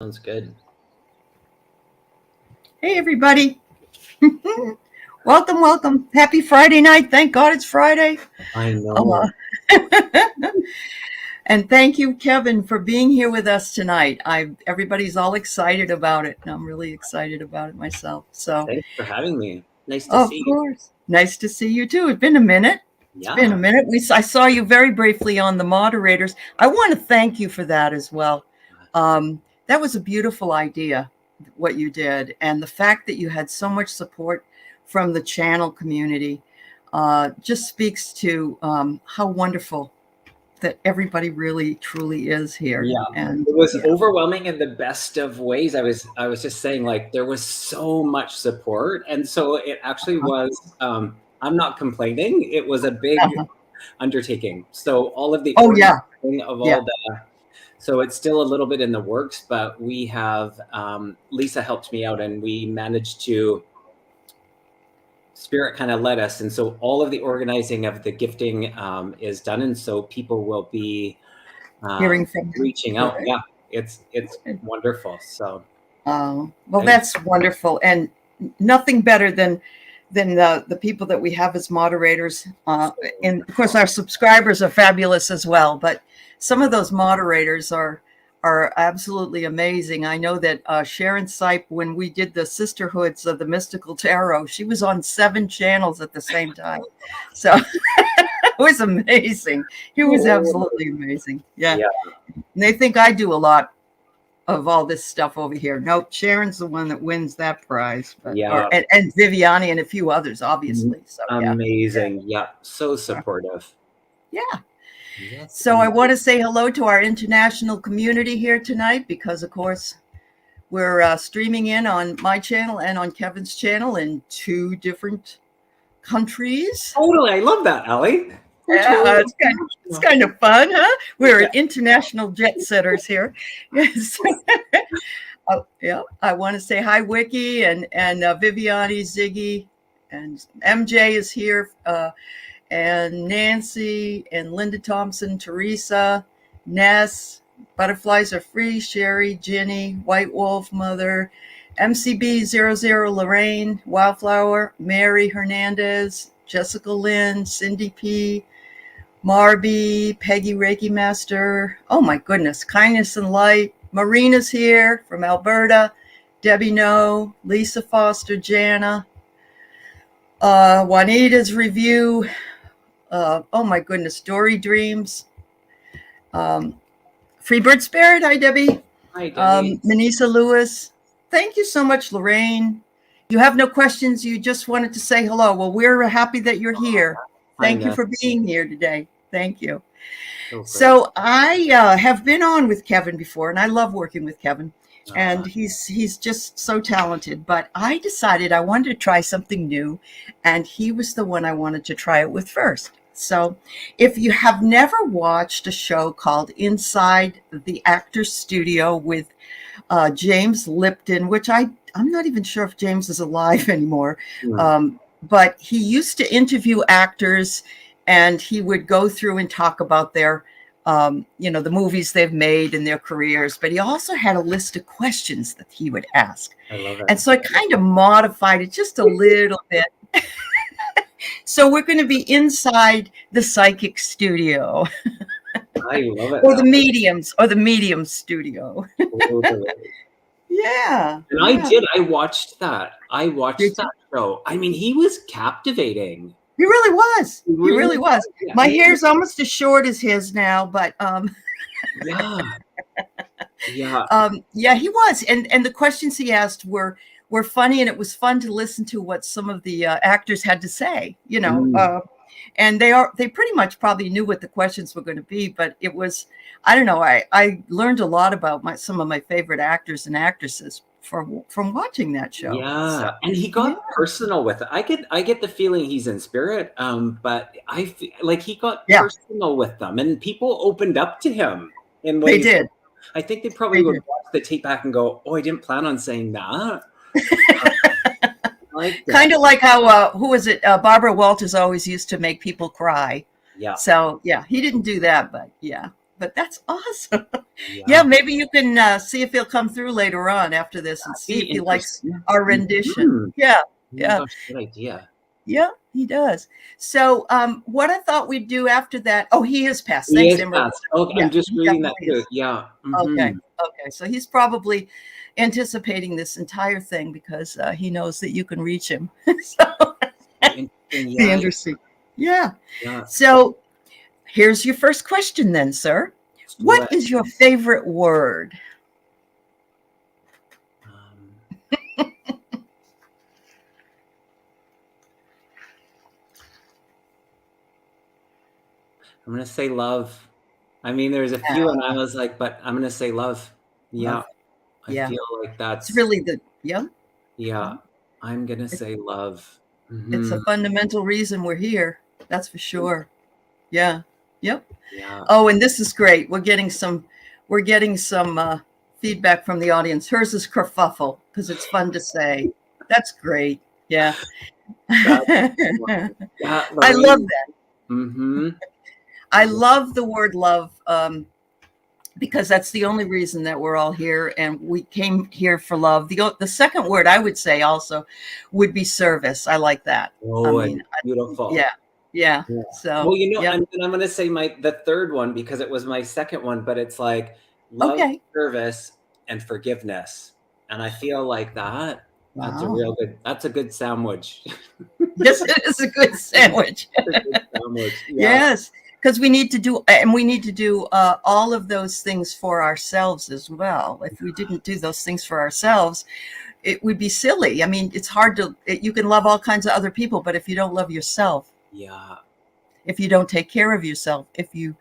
Sounds good. Hey, everybody. Welcome, welcome. Happy Friday night. Thank God it's Friday. I Uh, know. and thank you, Kevin, for being here with us tonight. Everybody's all excited about it, and I'm really excited about it myself. So, Thanks for having me. Nice to of see you. course. Nice to see you too. It's been a minute. It's been a Yeah. minute. I saw you very briefly on the moderators. I want to thank you for that as well. That was a beautiful idea, what you did. And the fact that you had so much support from the channel community just speaks to how wonderful that everybody really, truly is here. Yeah. And It was yeah, overwhelming in the best of ways. I was just saying, like, there was so much support. And so it actually was I'm not complaining. It was a big uh-huh. undertaking. So all of the Oh, yeah, organizing of yeah. all the so it's still a little bit in the works, but we have Lisa helped me out and we managed to Spirit kind of led us, and so all of the organizing of the gifting is done, and so people will be Hearing from you. reaching out. Good. Yeah, it's wonderful. So Well, thank that's wonderful, and nothing better than the people that we have as moderators. you. And of course, our subscribers are fabulous as well. But some of those moderators are absolutely amazing. I know that Sharon Sipe, when we did the Sisterhoods of the Mystical Tarot, she was on 7 channels at the same time. So it was amazing. It was absolutely amazing. Yeah, Yeah, and they think I do a lot of all this stuff over here. Nope, Sharon's the one that wins that prize, but yeah, and Viviani and a few others, obviously. So yeah, amazing. Yeah, so supportive. yeah. Yes, So I want to say hello to our international community here tonight because, of course, we're streaming in on my channel and on Kevin's channel in 2 different countries. totally. I love that, Allie. We're totally Yeah, it's international. kind of fun, huh? We're Yeah. international jet setters here. Yes. Yeah, I want to say hi, Wiki and Viviani, Ziggy, and MJ is here, and Nancy and Linda Thompson, Teresa, Ness, Butterflies Are Free, Sherry, Ginny, White Wolf, Mother, MCB00, Lorraine, Wildflower, Mary Hernandez, Jessica Lynn, Cindy P, Marby, Peggy Reiki Master. Oh my goodness, Kindness and Light. Marina's here from Alberta. Debbie No, Lisa Foster, Jana, Juanita's review. Oh my goodness, Dory Dreams. Um, Freebird Spirit. Hi, Debbie. Hi, Debbie. Manisa Lewis. Thank you so much, Lorraine. You have no questions. You just wanted to say hello. Well, we're happy that you're here. Hi, Thank you Ness. for being here today. Thank you. So great. So I have been on with Kevin before, and I love working with Kevin, and he's just so talented. But I decided I wanted to try something new, and he was the one I wanted to try it with first. So, if you have never watched a show called Inside the Actors Studio with James Lipton, which I'm not even sure if James is alive anymore, Mm. but he used to interview actors and he would go through and talk about their the movies they've made and their careers, but he also had a list of questions that he would ask. I love And it. so I kind of modified it just a little bit. So we're going to be inside the psychic studio I love it, or the Allie. medium studio. Totally. Yeah. And I Yeah. did. I watched that. I watched Did you? that show. I mean, he was captivating. He really was. He He really really was. was. Yeah. My And he, hair's almost as short as his now, but yeah. Yeah. yeah, he was. And the questions he asked were funny, and it was fun to listen to what some of the actors had to say. Mm. And they pretty much probably knew what the questions were going to be, but it was, I don't know. I learned a lot about some of my favorite actors and actresses from watching that show. So Yeah. And he yeah, got personal with it. I get the feeling he's in spirit. But I feel like he got yeah, personal with them and people opened up to him in they ways. did. I think they probably They would did. watch the tape back and go, "Oh, I didn't plan on saying that." I liked it. Kind of like how who was it? Barbara Walters always used to make people cry. Yeah. So yeah, he didn't do that, but yeah. but that's awesome. Yeah, Yeah, maybe you can see if he'll come through later on after this and see be if he likes interesting. our rendition. Mhm. Yeah, Oh my yeah, gosh, good idea. yeah, he does. So, what I thought we'd do after that, oh, he is passed. He Thanks, is Emerald. fast. Oh, Yeah, I'm just he reading that definitely too. is. Yeah. Okay, Mhm. okay. So he's probably anticipating this entire thing because he knows that you can reach him. So, Interesting. be Yeah. interesting. Yeah. Yeah. So, here's your first question then, sir. Let's do What it. is your favorite word? Um, I'm gonna say love. I mean, there's a few, and I was like, but I'm gonna say love. Love. Yeah, I Yeah. feel like It's that's really the, yeah. yeah. Yeah. I'm gonna It's, say love. it's a Hmm. fundamental reason we're here. That's for sure. Yeah. Yep. Yeah. Oh, and this is great. We're getting some feedback from the audience. Hers is kerfuffle because it's fun to say. That's great. Yeah. That's I yeah, love Lorraine. that. Mm-hmm. I Yeah. love the word love. Because that's the only reason that we're all here, and we came here for love. The second word I would say also would be service. I like that. I Oh, mean, and beautiful. yeah, yeah. Yeah. So, Well, yep. and I'm gonna say the third one because it was my second one, but it's like love, Okay. service, and forgiveness. And I feel like Wow. that's a good sandwich. Yes, it is a good sandwich. That's a good sandwich. Yeah. Yes, because we need to do all of those things for ourselves as well. If we didn't do those things for ourselves, it would be silly. I mean, it's hard you can love all kinds of other people, but if you don't love yourself, Yeah. if you don't take care of yourself, if you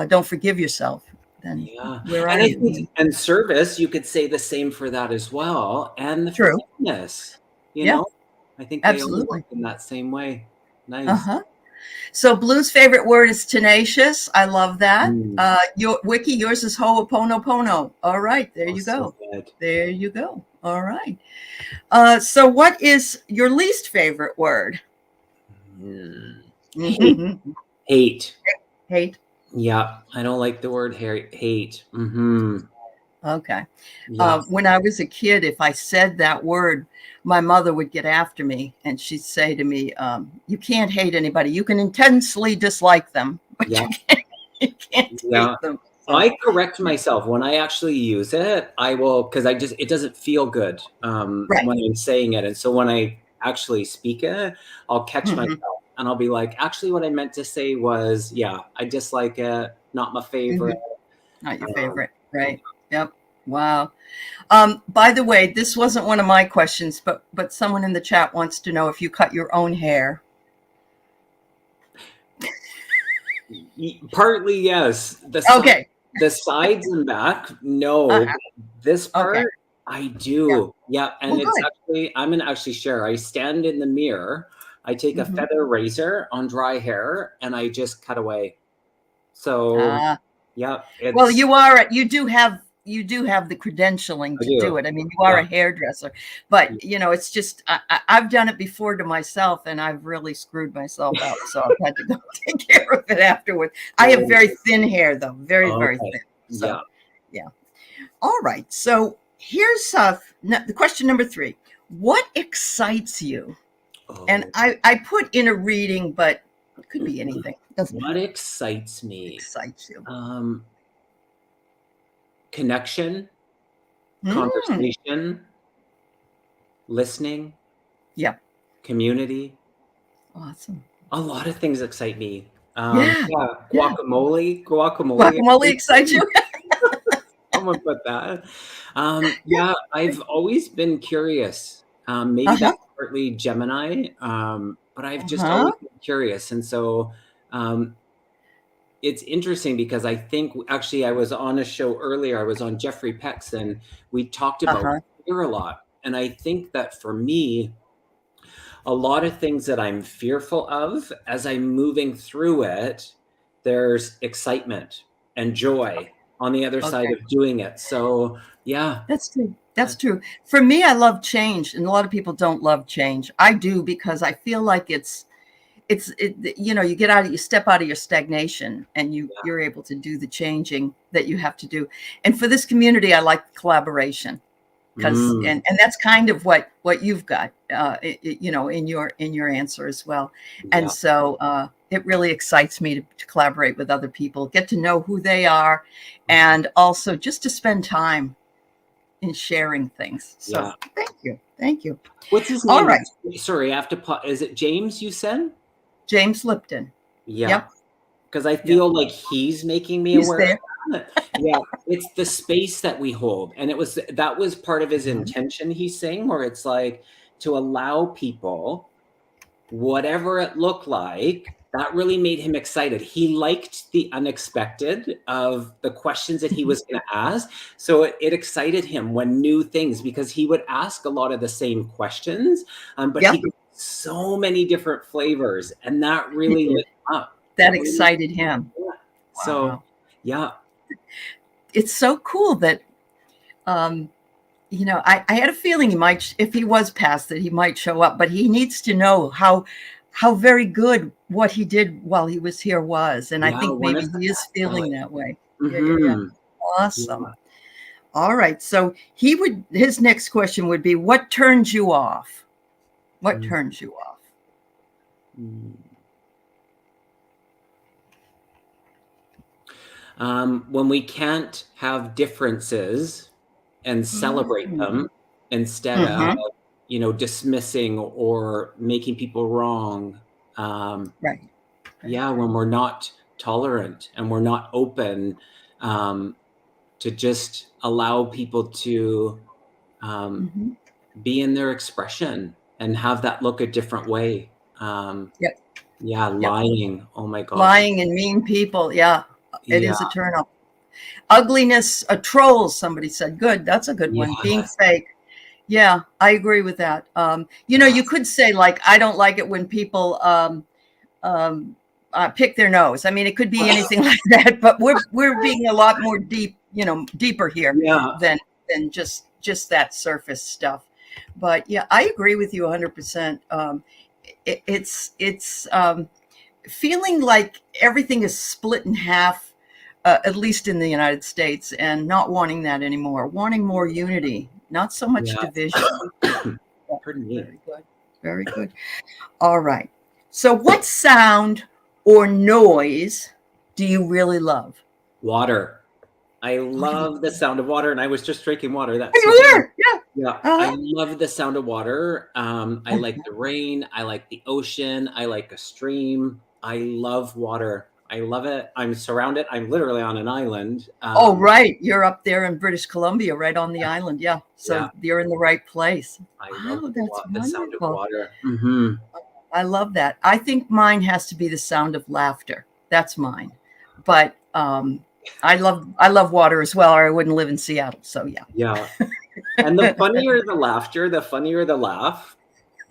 don't forgive yourself, then Yeah. where And are I you? think and service, you could say the same for that as well. And the True. forgiveness, you Yeah, know, I think they all work absolutely. in that same way. Nice. Uh-huh. So Blue's favorite word is tenacious. I love that. Mm. Your Wiki, yours is ho'oponopono. All right, there Oh, you so go. good. There you go. All right. So what is your least favorite word? Mm. Hate. Hate. Hate. Yeah. I don't like the word hate. Mm-hmm. Okay. Yeah. When I was a kid, if I said that word, my mother would get after me and she'd say to me, you can't hate anybody. You can intensely dislike them, but Yeah. you can't Yeah. hate them. So, I correct myself when I actually use it. I will because it doesn't feel good right. when I'm saying it, and so when I actually speak it, I'll catch Hmm. myself and I'll be like, actually, what I meant to say was, yeah, I dislike it, not my Hmm. favorite. Not your Um, favorite. Right. Yep. Wow. By the way, this wasn't one of my questions, but someone in the chat wants to know if you cut your own hair. Partly, yes. Okay. The sides and back, no. Uh-huh. But this Okay. part, I Yeah. do. Yeah, and Well, it's good. actually, I'm gonna actually share. I stand in the mirror, I take a Hmm. feather razor on dry hair, and I just cut away. So, Ah. yeah, Well, it's you do have the credentialing I to do do. it. I mean, you are Yeah. a hairdresser, but it's just I've done it before to myself, and I've really screwed myself out. So I've had to go take care of it afterward. I have Oh, very thin hair, though, very very okay. thin. So Yeah. yeah. All right. So here's the question number 3. What excites you? And Oh, I put in a reading, but it could be anything. Doesn't what matter. excites me? Excites you. Um, Connection, Mm, conversation, listening, yeah. community. Awesome. A lot of things excite me. Yeah. Yeah, Yeah. guacamole. Guacamole excites you? Someone put that. Yeah, I've always been curious. Maybe Uh-huh. that's partly Gemini, but I've just Uh-huh. always been curious, and so um, it's interesting because I think actually I was on a show earlier. I was on Jeffrey Peck's, and we talked about Uh-huh. fear a lot. And I think that for me, a lot of things that I'm fearful of as I'm moving through it, there's excitement and joy on the other side Okay. of doing it. So, yeah. That's true. That's true. For me, I love change, and a lot of people don't love change. I do because I feel like you step out of your stagnation, and you're able to do the changing that you have to do. And for this community, I like collaboration, because Mm, and that's kind of what you've got, in your answer as well. And yeah, so it really excites me to collaborate with other people, get to know who they are, and also just to spend time in sharing things. So yeah. thank you. What's his All name? right, Sorry, I have to. Is it James? You said? James Lipton. Yeah, Yep, because I yep. feel like he's making me He's aware of there. that. Yeah, it's the space that we hold, and that was part of his Mhm. intention. He's saying, where it's like to allow people, whatever it looked like, that really made him excited. He liked the unexpected of the questions that he was going to ask. So it excited him when new things, because he would ask a lot of the same questions, but he Yep, got so many different flavors, and that he really lit did. him up. That That really, excited him. yeah. So, Wow. yeah, It's so cool that um, I had a feeling he might, if he was past that, he might show up, but he needs to know how very good what he did while he was here was. And I yeah, think one of maybe the he is feeling best. that way. Yeah, yeah, yeah. Mm-hmm. Awesome. Yeah. All right. So his next question would be, what turns you off? What turns you off? Mm-hmm. When we can't have differences and celebrate Mm-hmm. them, instead of dismissing or making people wrong. um, Right. Right. yeah, when we're not tolerant and we're not open, um, to just allow people to, um, Mm-hmm. be in their expression and have that look a different way. Yep. Yeah, Yep. lying, oh my gosh. Lying and mean people. Yeah. It Yeah, is a turn off. Ugliness, a troll, somebody said. Good. That's a good one. Being yes, fake. Yeah, I agree with that. You yes. could say, like, I don't like it when people um, pick their nose. I mean, it could be anything like that, but we're being a lot more deeper here Yeah, than just that surface stuff. But yeah, I agree with you 100%. It's feeling like everything is split in half, at least in the United States, and not wanting that anymore, wanting more unity, not so much yeah. division. Yeah, Pardon me. very good. Very good. All right. So, what sound or noise do you really love? Water. I Oh, you love the sound of water, and I was just drinking water. That's so funny. were. Yeah. Yeah, I Uh-huh. love the sound of water. I like the rain. I like the ocean. I like a stream. I love water. I love it. I'm surrounded. I'm literally on an island. Oh, right. You're up there in British Columbia, right on the island. Yeah. Yeah, So you're in the right place. I love Wow, that's the sound of wonderful. water. Hmm. I love that. I think mine has to be the sound of laughter. That's mine. But I love water as well, or I wouldn't live in Seattle. So Yeah, and the yeah. funnier the laughter, the funnier the laugh.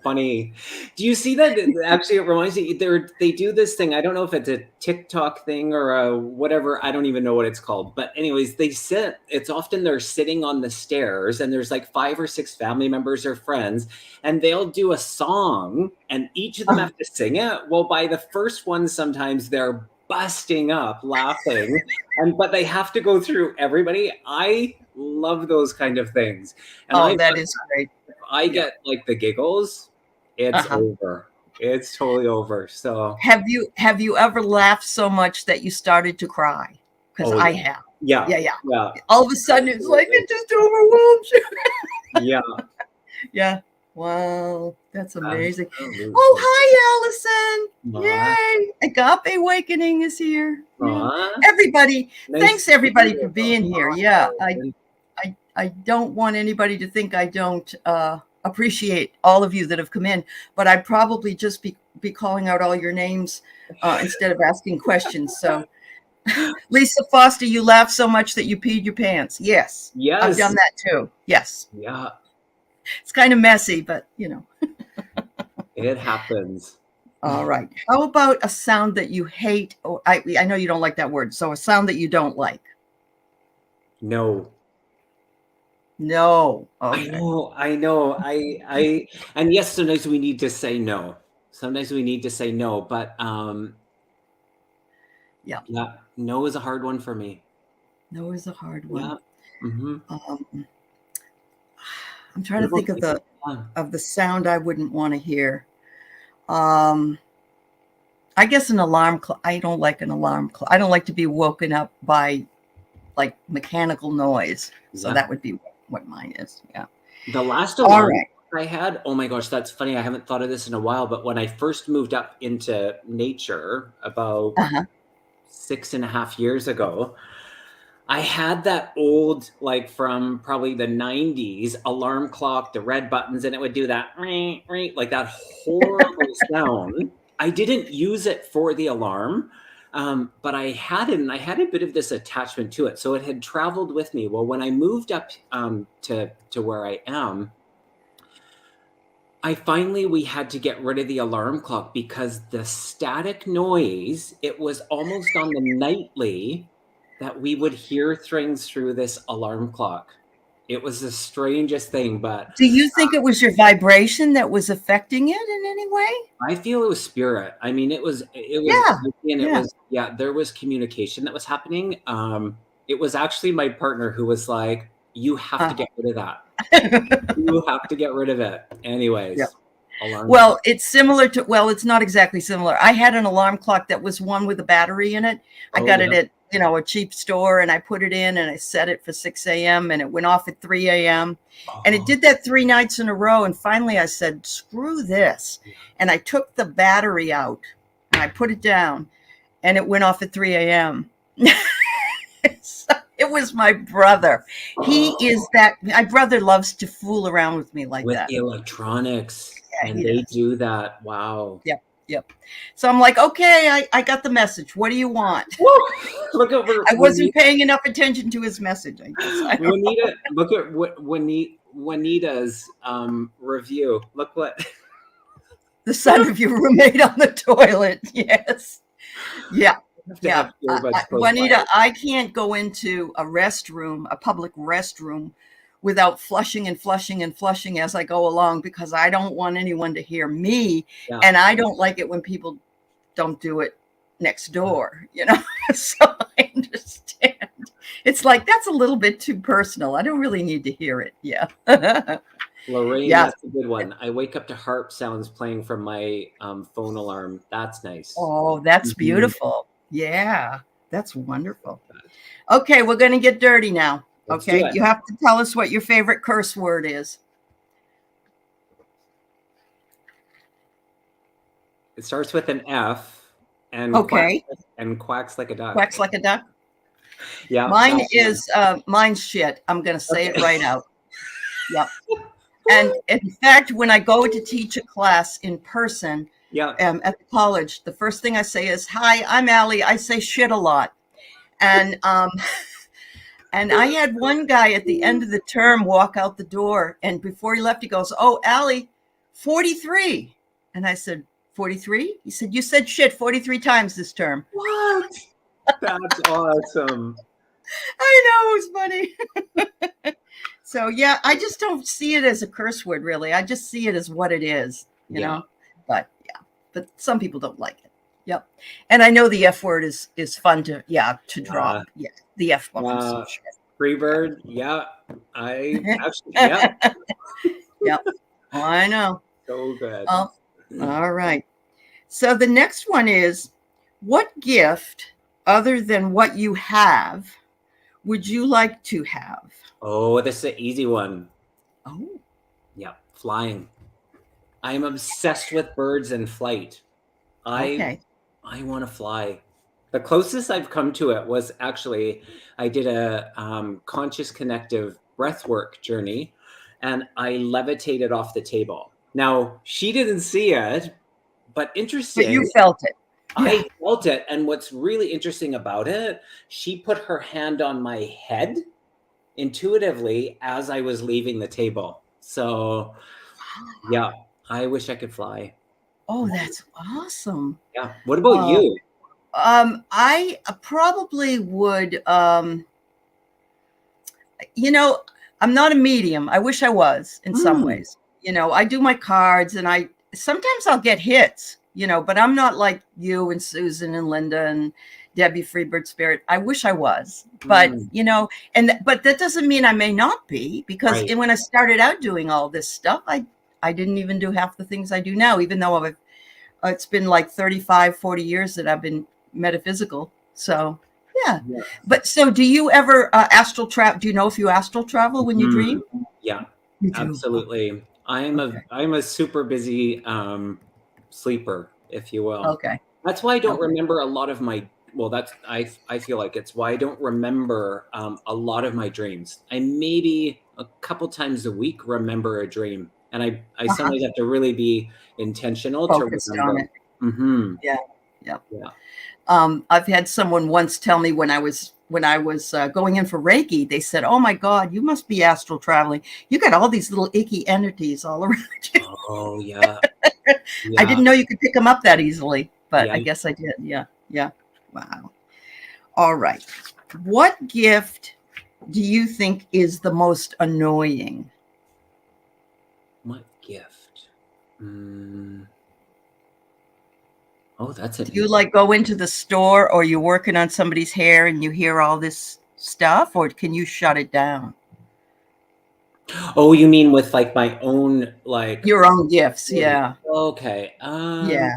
Funny. Do you see that? Actually, it reminds me. They do this thing. I don't know if it's a TikTok thing or a whatever. I don't even know what it's called. But anyways, they sit. It's often they're sitting on the stairs, and there's like 5 or 6 family members or friends, and they'll do a song, and each of them have to sing it. Well, by the first one, sometimes they're busting up laughing, and but they have to go through everybody. I love those kind of things, and Oh, that is great. I Yeah. get like the giggles, it's Uh-huh. over. It's totally over. So, Have you ever laughed so much that you started to cry? Because oh I yeah, have. yeah, Yeah, yeah. yeah, All of a sudden, it's like absolutely, it just overwhelms you. yeah, Yeah. Wow, that's amazing. Oh, absolutely. hi, Allison. Aw, Yay. Agape Awakening is here. Yeah. aw, Everybody, nice thanks to see everybody you. for being here. Yeah. Aw, I don't want anybody to think I don't appreciate all of you that have come in, but I'd probably just be calling out all your names instead of asking questions. So, Lisa Foster, you laughed so much that you peed your pants. Yes, I've done yes, that too. Yes. yeah, It's kind of messy, but it happens. All right. How about a sound that you hate? Or I know you don't like that word. So a sound that you don't like. No, No. I Okay. know, I know. And yes, sometimes we need to say no. Sometimes we need to say no, but Yeah. yeah, no is a hard one for me. No is a hard one. Yeah. Mm-hmm. Um, I'm trying What to think about of you? Yeah. the sound I wouldn't want to hear. Um, I guess an alarm clock. I don't like an alarm clock. I don't like to be woken up by like mechanical noise. So Yeah. that would be what mine is. Yeah. The last All alarm right. I had, oh my gosh, that's funny. I haven't thought of this in a while, but when I first moved up into nature about Uh-huh. 6.5 years ago, I had that old, like from probably the 90s alarm clock, the red buttons, and it would do that, ring, ring, like that horrible sound. I didn't use it for the alarm, but I had it, and I had a bit of this attachment to it. So it had traveled with me. Well, when I moved up to where I am, we had to get rid of the alarm clock because the static noise, it was almost on the nightly that we would hear things through this alarm clock. It was the strangest thing, but Do you think it was your vibration that was affecting it in any way? I feel it was spirit. I mean, it was Yeah. and it Yeah. was, yeah, there was communication that was happening. It was actually my partner who was like, "You have to Uh-huh. get rid of that. You have to get rid of it." Yeah. Anyways, alarm clock. Well, it's similar to, well, it's not exactly similar. I had an alarm clock that was one with a battery in it. I Oh got yeah. it at, a cheap store, and I put it in and I set it for 6 a.m. and it went off at 3 a.m. And it Oh, did that 3 nights in a row. And finally I said, screw this. yeah. And I took the battery out and I put it down and it went off at 3 a.m. So it was my brother. My brother loves to fool around with me like With that. the electronics, Yeah, and he they does. do that. Wow. Yep. Yep. So I'm like, okay, I got the message. What do you want? Woo! Look over I wasn't paying enough attention to his message, I guess. I don't know. Juanita. Look at Juanita's review. Look what. The son of your roommate on the toilet. Yes. Yeah. I have to Yeah. have earbuds close by. Juanita, I can't go into a restroom, a public restroom, without flushing and flushing and flushing as I go along because I don't want anyone to hear me. Yeah. And I don't like it when people don't do it next door, So I understand. It's like, that's a little bit too personal. I don't really need to hear it. Yeah. Lorraine, Yeah. that's a good one. I wake up to harp sounds playing from my phone alarm. That's nice. Oh, that's Mhm. beautiful. Yeah. That's wonderful. Okay, we're going to get dirty now. Let's do Okay. it. You have to tell us what your favorite curse word is. It starts with an F and Okay. quacks like a duck. Quacks like a duck. Yeah. Mine that one. is, mine's shit. I'm going to say it Okay. right out. Yep. And in fact, when I go to teach a class in person Yeah. at the college, the first thing I say is, "Hi, I'm Allie. I say shit a lot." And and I had one guy at the end of the term walk out the door, and before he left, he goes, "Oh, Allie, 43." And I said, 43? He said, "You said shit 43 times this term." What? That's awesome. I know, it was funny. So yeah, I just don't see it as a curse word, really. I just see it as what it is, Yeah. But yeah, but some people don't like it. Yep. And I know the F word is fun to drop. Yeah, the F bomb. So sure. Freebird. Yeah. I actually. Yeah. Yep. Oh, I know. So good. Oh, all right. So the next one is, what gift other than what you have would you like to have? Oh, this is an easy one. Oh, Yeah. Flying. I am obsessed with birds and flight. okay. I want to fly. The closest I've come to it was actually I did a conscious connective breathwork journey, and I levitated off the table. Now she didn't see it, but But interesting. you felt it. Yeah. I felt it, and what's really interesting about it, she put her hand on my head intuitively as I was leaving the table. So yeah, I wish I could fly. Oh, that's awesome. Yeah. What about you? I probably would, I'm not a medium. I wish I was in some ways. I do my cards and sometimes I'll get hits, but I'm not like you and Susan and Linda and Debbie Freebird Spirit. I wish I was, but Mm, but that doesn't mean I may not be, because right. when I started out doing all this stuff, I didn't even do half the things I do now, even though it's been like 35, 40 years that I've been metaphysical. So yeah. Yeah. But so do you ever astral travel? Do you know if you astral travel when you Mhm. dream? Yeah, You do. absolutely. Okay. I'm a super busy sleeper, if you will. Okay. That's why I don't Okay. remember a lot of my well, I feel like it's why I don't remember a lot of my dreams. I maybe a couple times a week remember a dream, and I Uh-huh. sometimes have to really be intentional to Focused on remember. it. Hmm. Yeah. Yeah. Yeah. I've had someone once tell me when I was going in for Reiki, they said, "Oh my God, you must be astral traveling. You got all these little icky entities all around you." Oh yeah. I Yeah. didn't know you could pick them up that easily, but Yeah. I guess I did. Yeah. Yeah. Wow. All right. What gift do you think is the most annoying? What gift? Mm. Oh, that's an Do you easy. like go into the store, or you're working on somebody's hair and you hear all this stuff, or can you shut it down? Oh, you mean with like my own like Your own gifts. ability. Yeah. Okay. Yeah.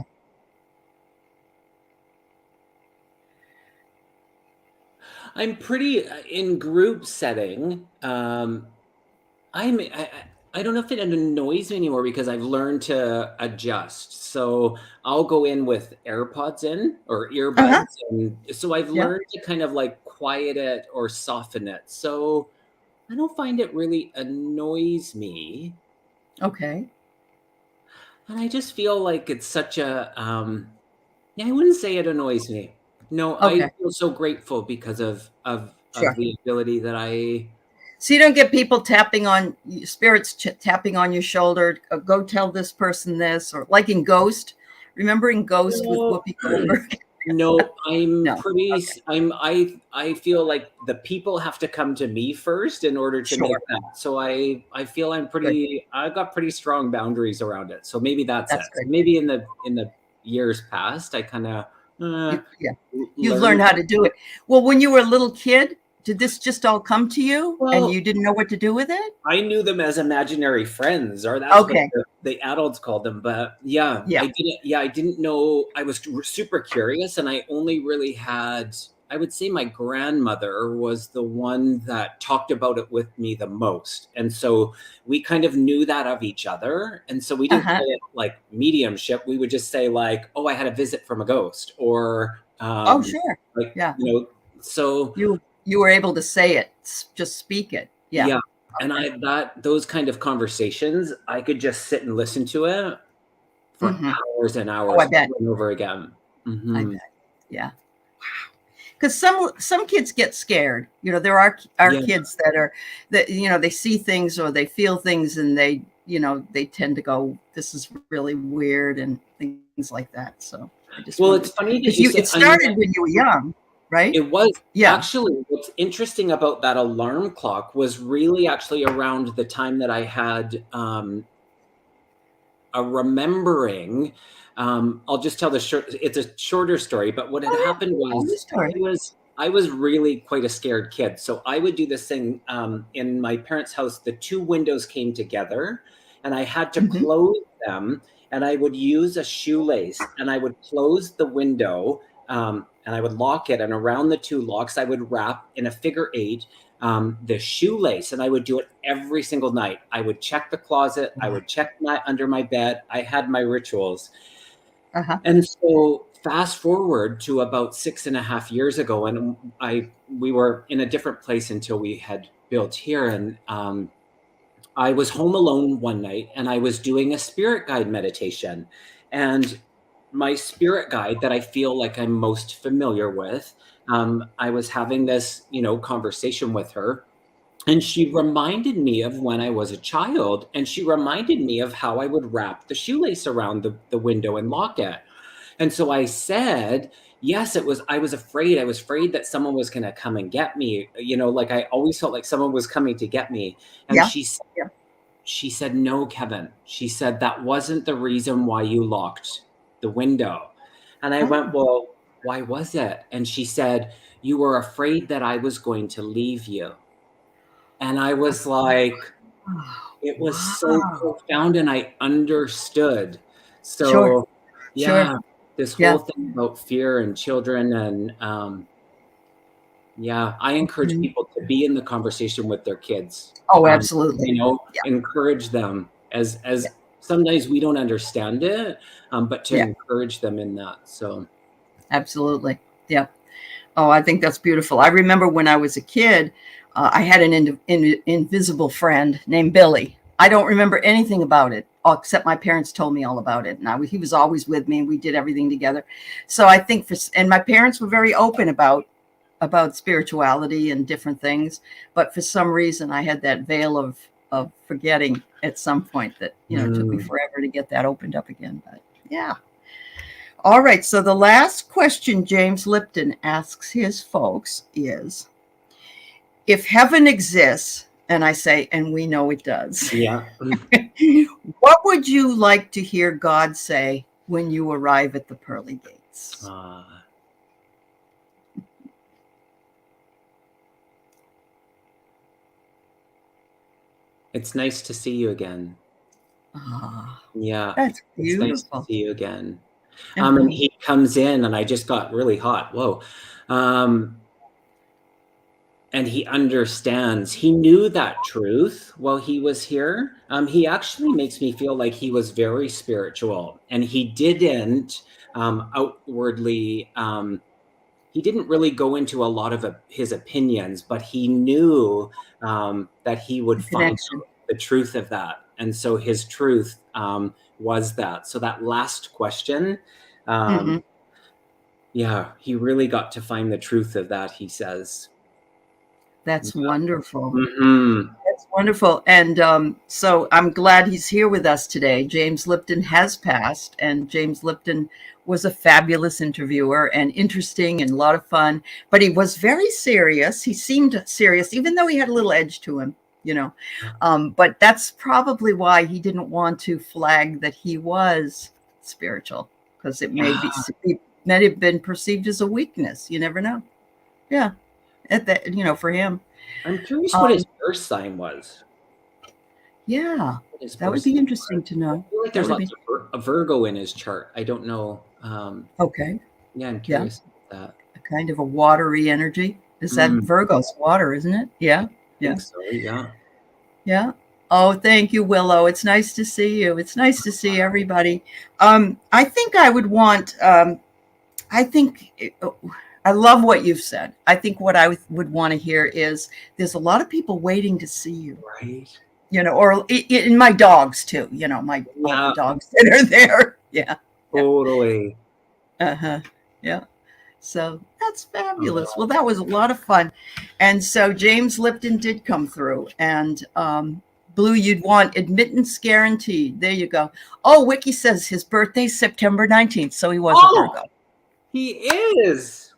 I'm pretty in group setting. I don't know if it annoys me anymore because I've learned to adjust. So I'll go in with AirPods in or Uh-huh. earbuds, and so I've Yeah. learned to kind of like quiet it or soften it. So I don't find it really annoys me. Okay. And I just feel like it's such a yeah, I wouldn't say it annoys me. No, I Okay. feel so grateful because of Sure. the ability that I So you don't get people tapping on spirits, tapping on your shoulder. Go tell this person this, or like in Ghost. Remember in Ghost with no, Whoopi Goldberg? no, I'm No. pretty Okay. I feel like the people have to come to me first in order to make Sure. that. So I feel Good. I've got pretty strong boundaries around it. So maybe that's it. That's So good. maybe in the years past I kind of Yeah. You've learned. learned how to do it. Well, when you were a little kid, did this just all come to you and Well, you didn't know what to do with it? I knew them as imaginary friends, or that's what Okay. the adults called them. But yeah, Yeah. I didn't. Yeah, I didn't know. I was super curious, and I only really had. I would say my grandmother was the one that talked about it with me the most, and so we kind of knew that of each other, and so we didn't Uh-huh. call it like mediumship. We would just say like, "Oh, I had a visit from a ghost," or Oh, sure. like Yeah. So You were able to say it, just speak it. Yeah. yeah, and Okay. I that those kind of conversations, I could just sit and listen to it for Hmm. hours and Oh, I hours bet. over and over again. I Mhm. bet. Yeah. Because some kids get scared. There are Yeah. kids that they see things or they feel things, and they tend to go, "This is really weird," and things like that. So I just Well, it's wondered, funny that because you say it I mean, started when you were young, right? it was Yeah. actually what's interesting about that alarm clock was really actually around the time that I had, a remembering. I'll just tell the short. It's a shorter story, but what had Oh yeah. happened Tell the was story. I was really quite a scared kid. So I would do this thing in my parents' house. The two windows came together, and I had to Hmm. close them. And I would use a shoelace, and I would close the window, and I would lock it. And around the two locks, I would wrap in a figure eight the shoelace, and I would do it every single night. I would check the closet, I would check my under my bed. I had my rituals. Uh-huh. And so fast forward to about 6.5 years ago, and we were in a different place until we had built here. And I was home alone one night, and I was doing a spirit guide meditation. And my spirit guide that I feel like I'm most familiar with, I was having this, conversation with her, and she reminded me of when I was a child, and she reminded me of how I would wrap the shoelace around the window and lock it. And so I said, yes, I was afraid. I was afraid that someone was going to come and get me. Like I always felt like someone was coming to get me. And Yeah. Yeah. she said, no, Kevin. She said, that wasn't the reason why you locked the window. And I went, well, why was it? And she said, you were afraid that I was going to leave you. And I was like, it was so Wow. profound, and I understood. Sure. So, Sure. yeah, this Yeah. whole thing about fear and children, and yeah, I encourage Mhm. people to be in the conversation with their kids. Oh, absolutely. You know, Yeah. encourage them as Yeah. sometimes we don't understand it, but to Yeah. encourage them in that. So, Absolutely. Yeah. Oh, I think that's beautiful. I remember when I was a kid, I had an invisible friend named Billy. I don't remember anything about it, except my parents told me all about it. And he was always with me, and we did everything together. So I think and my parents were very open about spirituality and different things. But for some reason, I had that veil of forgetting at some point that, it took me forever to get that opened up again. But yeah. All right. So the last question James Lipton asks his folks is, if heaven exists, and I say, and we know it does, yeah. what would you like to hear God say when you arrive at the pearly gates? It's nice to see you again. Yeah, That's it's nice to beautiful. see you again. And Uh-huh. he comes in, and I just got really hot. Whoa. And he understands. He knew that truth while he was here. He actually makes me feel like he was very spiritual, and he didn't outwardly. He didn't really go into a lot of his opinions, but he knew that he would The find connection. the truth of that, and so his truth was that. So that last question, Mm-hmm. yeah, he really got to find the truth of that. He says, That's wonderful. mm-hmm. That's wonderful. And so I'm glad he's here with us today. James Lipton has passed, and James Lipton was a fabulous interviewer and interesting and a lot of fun, but he was very serious. He seemed serious, even though he had a little edge to him, you know. But that's probably why he didn't want to flag that he was spiritual, because it Yeah. may have been perceived as a weakness. You never know. Yeah. At that, for him. I'm curious what Um, his birth sign was. yeah. What his That birth would be sign interesting was. to I know. feel like That there's would lots be of a Virgo in his chart. I don't know. okay. Yeah, I'm Yeah. curious about that. A kind of a watery energy. Is that I Virgo's water, isn't it? Yeah. Yeah. think so. Yeah. Yeah. Oh, thank you, Willow. It's nice to see you. It's nice to see everybody. I think I would want, I think I love what you've said. I think what I would want to hear is there's a lot of people waiting to see you, Right. or in my dogs too, all the Yeah. dogs that are there. Yeah. Yeah. Totally. Uh-huh. Yeah. So that's fabulous. Oh, Well, that was a lot of fun. And so James Lipton did come through. And Blue, you'd want admittance guaranteed. There you go. Oh, Wiki says his birthday's September 19th. So he was a Virgo. he is.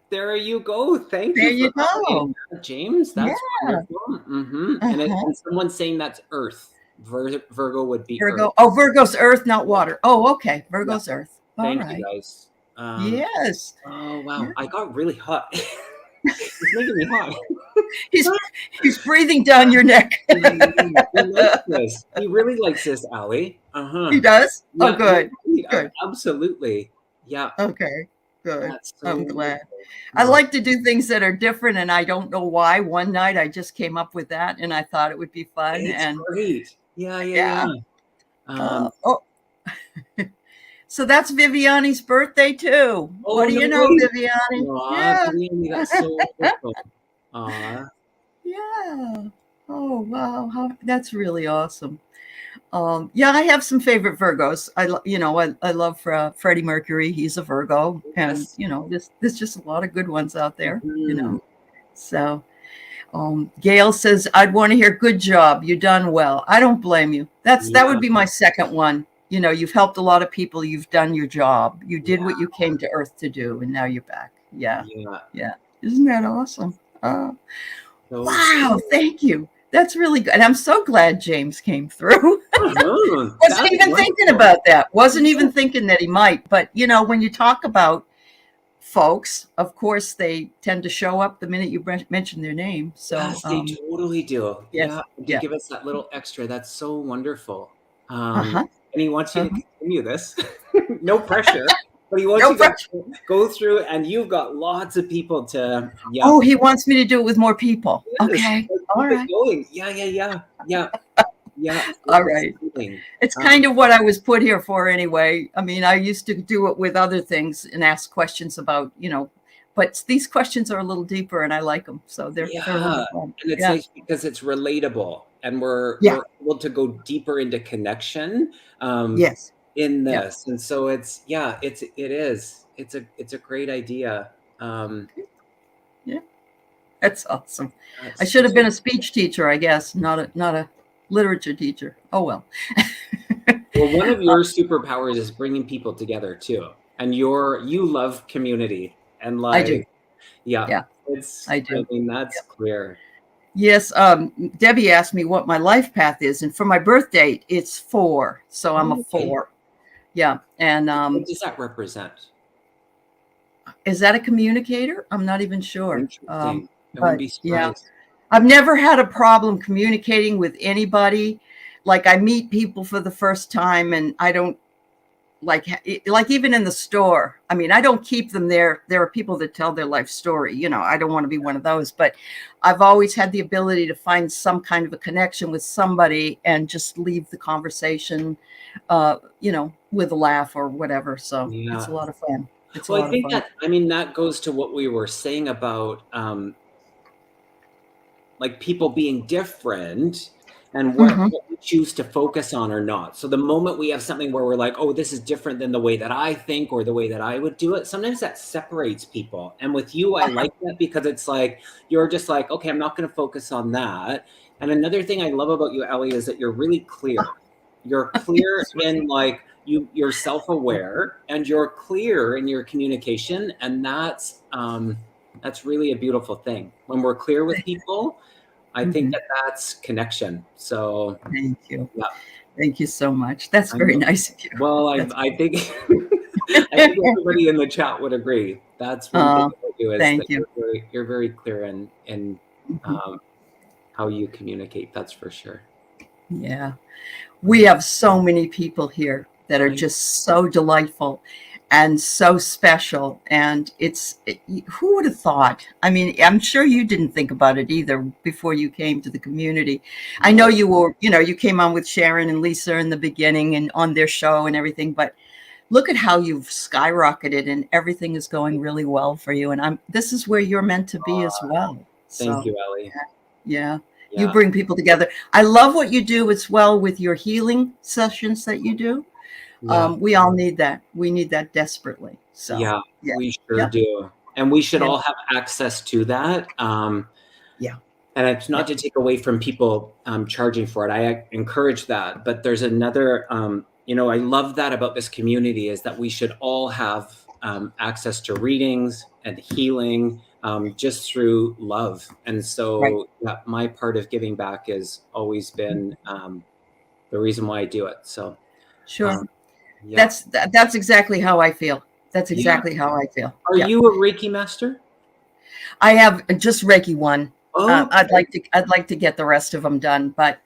There you go. Thank There you for you go. adding that, James. Yeah. That's wonderful. Uh-huh. And someone's saying that's Earth. Virgo would be Earth. Virgo. Oh, Virgo's earth, not water. Oh, okay. Yeah. Virgo's earth. All Thank you, right. guys. Yes. Oh Yeah. wow, I got really hot. It's making me hot. He's breathing down your neck. He likes this. He really likes this, Allie. He does? Oh, Yeah, good. Good. absolutely. Yeah, Okay, good. that's so I'm glad. wonderful. I Oh, like to do things that are different, and I don't know why. One night I just came up with that, and I thought it would be fun. it's And great. Yeah, yeah, yeah. yeah. Oh, so that's Viviani's birthday too. Oh, What do no you know, way. Viviani? Aw, Yeah. Vivian, that's so wonderful. Aw, Yeah. Oh, wow. That's really awesome. Yeah, I have some favorite Virgos. I love Freddie Mercury. He's a Virgo, and yes. there's just a lot of good ones out there. Mhm. So Gail says, I'd want to hear good job. You done well. I don't blame you. That Yeah, would be my second one. You've helped a lot of people. You've done your job. You did yeah, what you came to Earth to do, and now you're back. Yeah. yeah. Yeah. Isn't that awesome? So Wow. Thank you. That's really good. And I'm so glad James came through. Wasn't That's even thinking wonderful. about that. Wasn't even thinking that he might. But, when you talk about folks, of course, they tend to show up the minute you mention their name. So, Yes, they totally do. yes. Yeah, to Yeah. give us that little extra. That's so wonderful. Uh-huh. And he wants you to Uh-huh. continue this. No pressure, but he wants No you to pressure. go through, and you've got lots of people to, yeah, Oh, he wants me to do it with more people. yes, Okay. All keep it right. going. Yeah, yeah, yeah, yeah, yeah. All It's right. exciting. It's Um, kind of what I was put here for anyway. I mean, I used to do it with other things and ask questions about, but these questions are a little deeper and I like them. So they're a lot yeah, of fun. and it's Yeah. nice because it's relatable, and we're Yeah. we're able to go deeper into connection. Um, Yes. in Yeah. this, and so it's a great idea. um Yeah. That's awesome. I that's should have been a speech teacher, I guess, not a literature teacher. Oh well. well, one of your superpowers is bringing people together too, and you love community, and I do. like, yeah, Yeah, it's, I I do. mean, that's clear. Yes, Debbie asked me what my life path is, and for my birth date, it's 4. So I'm a Oh, okay. 4. Yeah, and What does that represent? is that a communicator? I'm not even sure. Interesting. I wouldn't But be yeah, surprised. I've never had a problem communicating with anybody. Like I meet people for the first time, and I don't like even in the store. I mean, I don't keep them there. There are people that tell their life story. I don't want to be one of those, but I've always had the ability to find some kind of a connection with somebody and just leave the conversation, with a laugh or whatever. So it's a Yeah. lot of fun. It's a Well, I lot of think fun. that, I mean, that goes to what we were saying about, like, people being different, and what, Hmm. what we choose to focus on or not. So the moment we have something where we're like, oh, this is different than the way that I think or the way that I would do it, sometimes that separates people. And with you, I like that because it's like you're just like, okay, I'm not going to focus on that. And another thing I love about you, Ellie, is that you're really clear. You're clear in, like, you're self-aware, and you're clear in your communication, and that's really a beautiful thing. When we're clear with people, I think Hmm. that that's connection. So, Thank you. yeah, Thank you so much. That's I'm very nice of you. well, That's I think I think everybody in the chat would agree. That's one thing uh, about you, is that thank you. you're very clear in Mhm. um, how you communicate. That's for sure. Yeah. We have so many people here that are I just so delightful and so special. And who would have thought? I mean, I'm sure you didn't think about it either before you came to the community. I know no, you came on with Sharon and Lisa in the beginning and on their show and everything, but look at how you've skyrocketed and everything is going really well for you. And this is where you're meant to be as well. thank So you, Ellie. yeah, you Yeah, bring people together. I love what you do as well with your healing sessions that you do. yeah, We all need that. We need that desperately. So yeah. yeah, We sure yeah, do, and we should yeah, all have access to that. yeah, And it's yeah. not to take away from people charging for it. I encourage that. But there's another, I love that about this community, is that we should all have access to readings and healing, just through love. And Right. so, yeah, my part of giving back has always been the reason why I do it. So, Sure. um, yeah. That's exactly how I feel. That's Yeah. exactly how I feel. Are Yeah. you a Reiki master? I have just Reiki 1. Oh, I'd like to get the rest of them done, but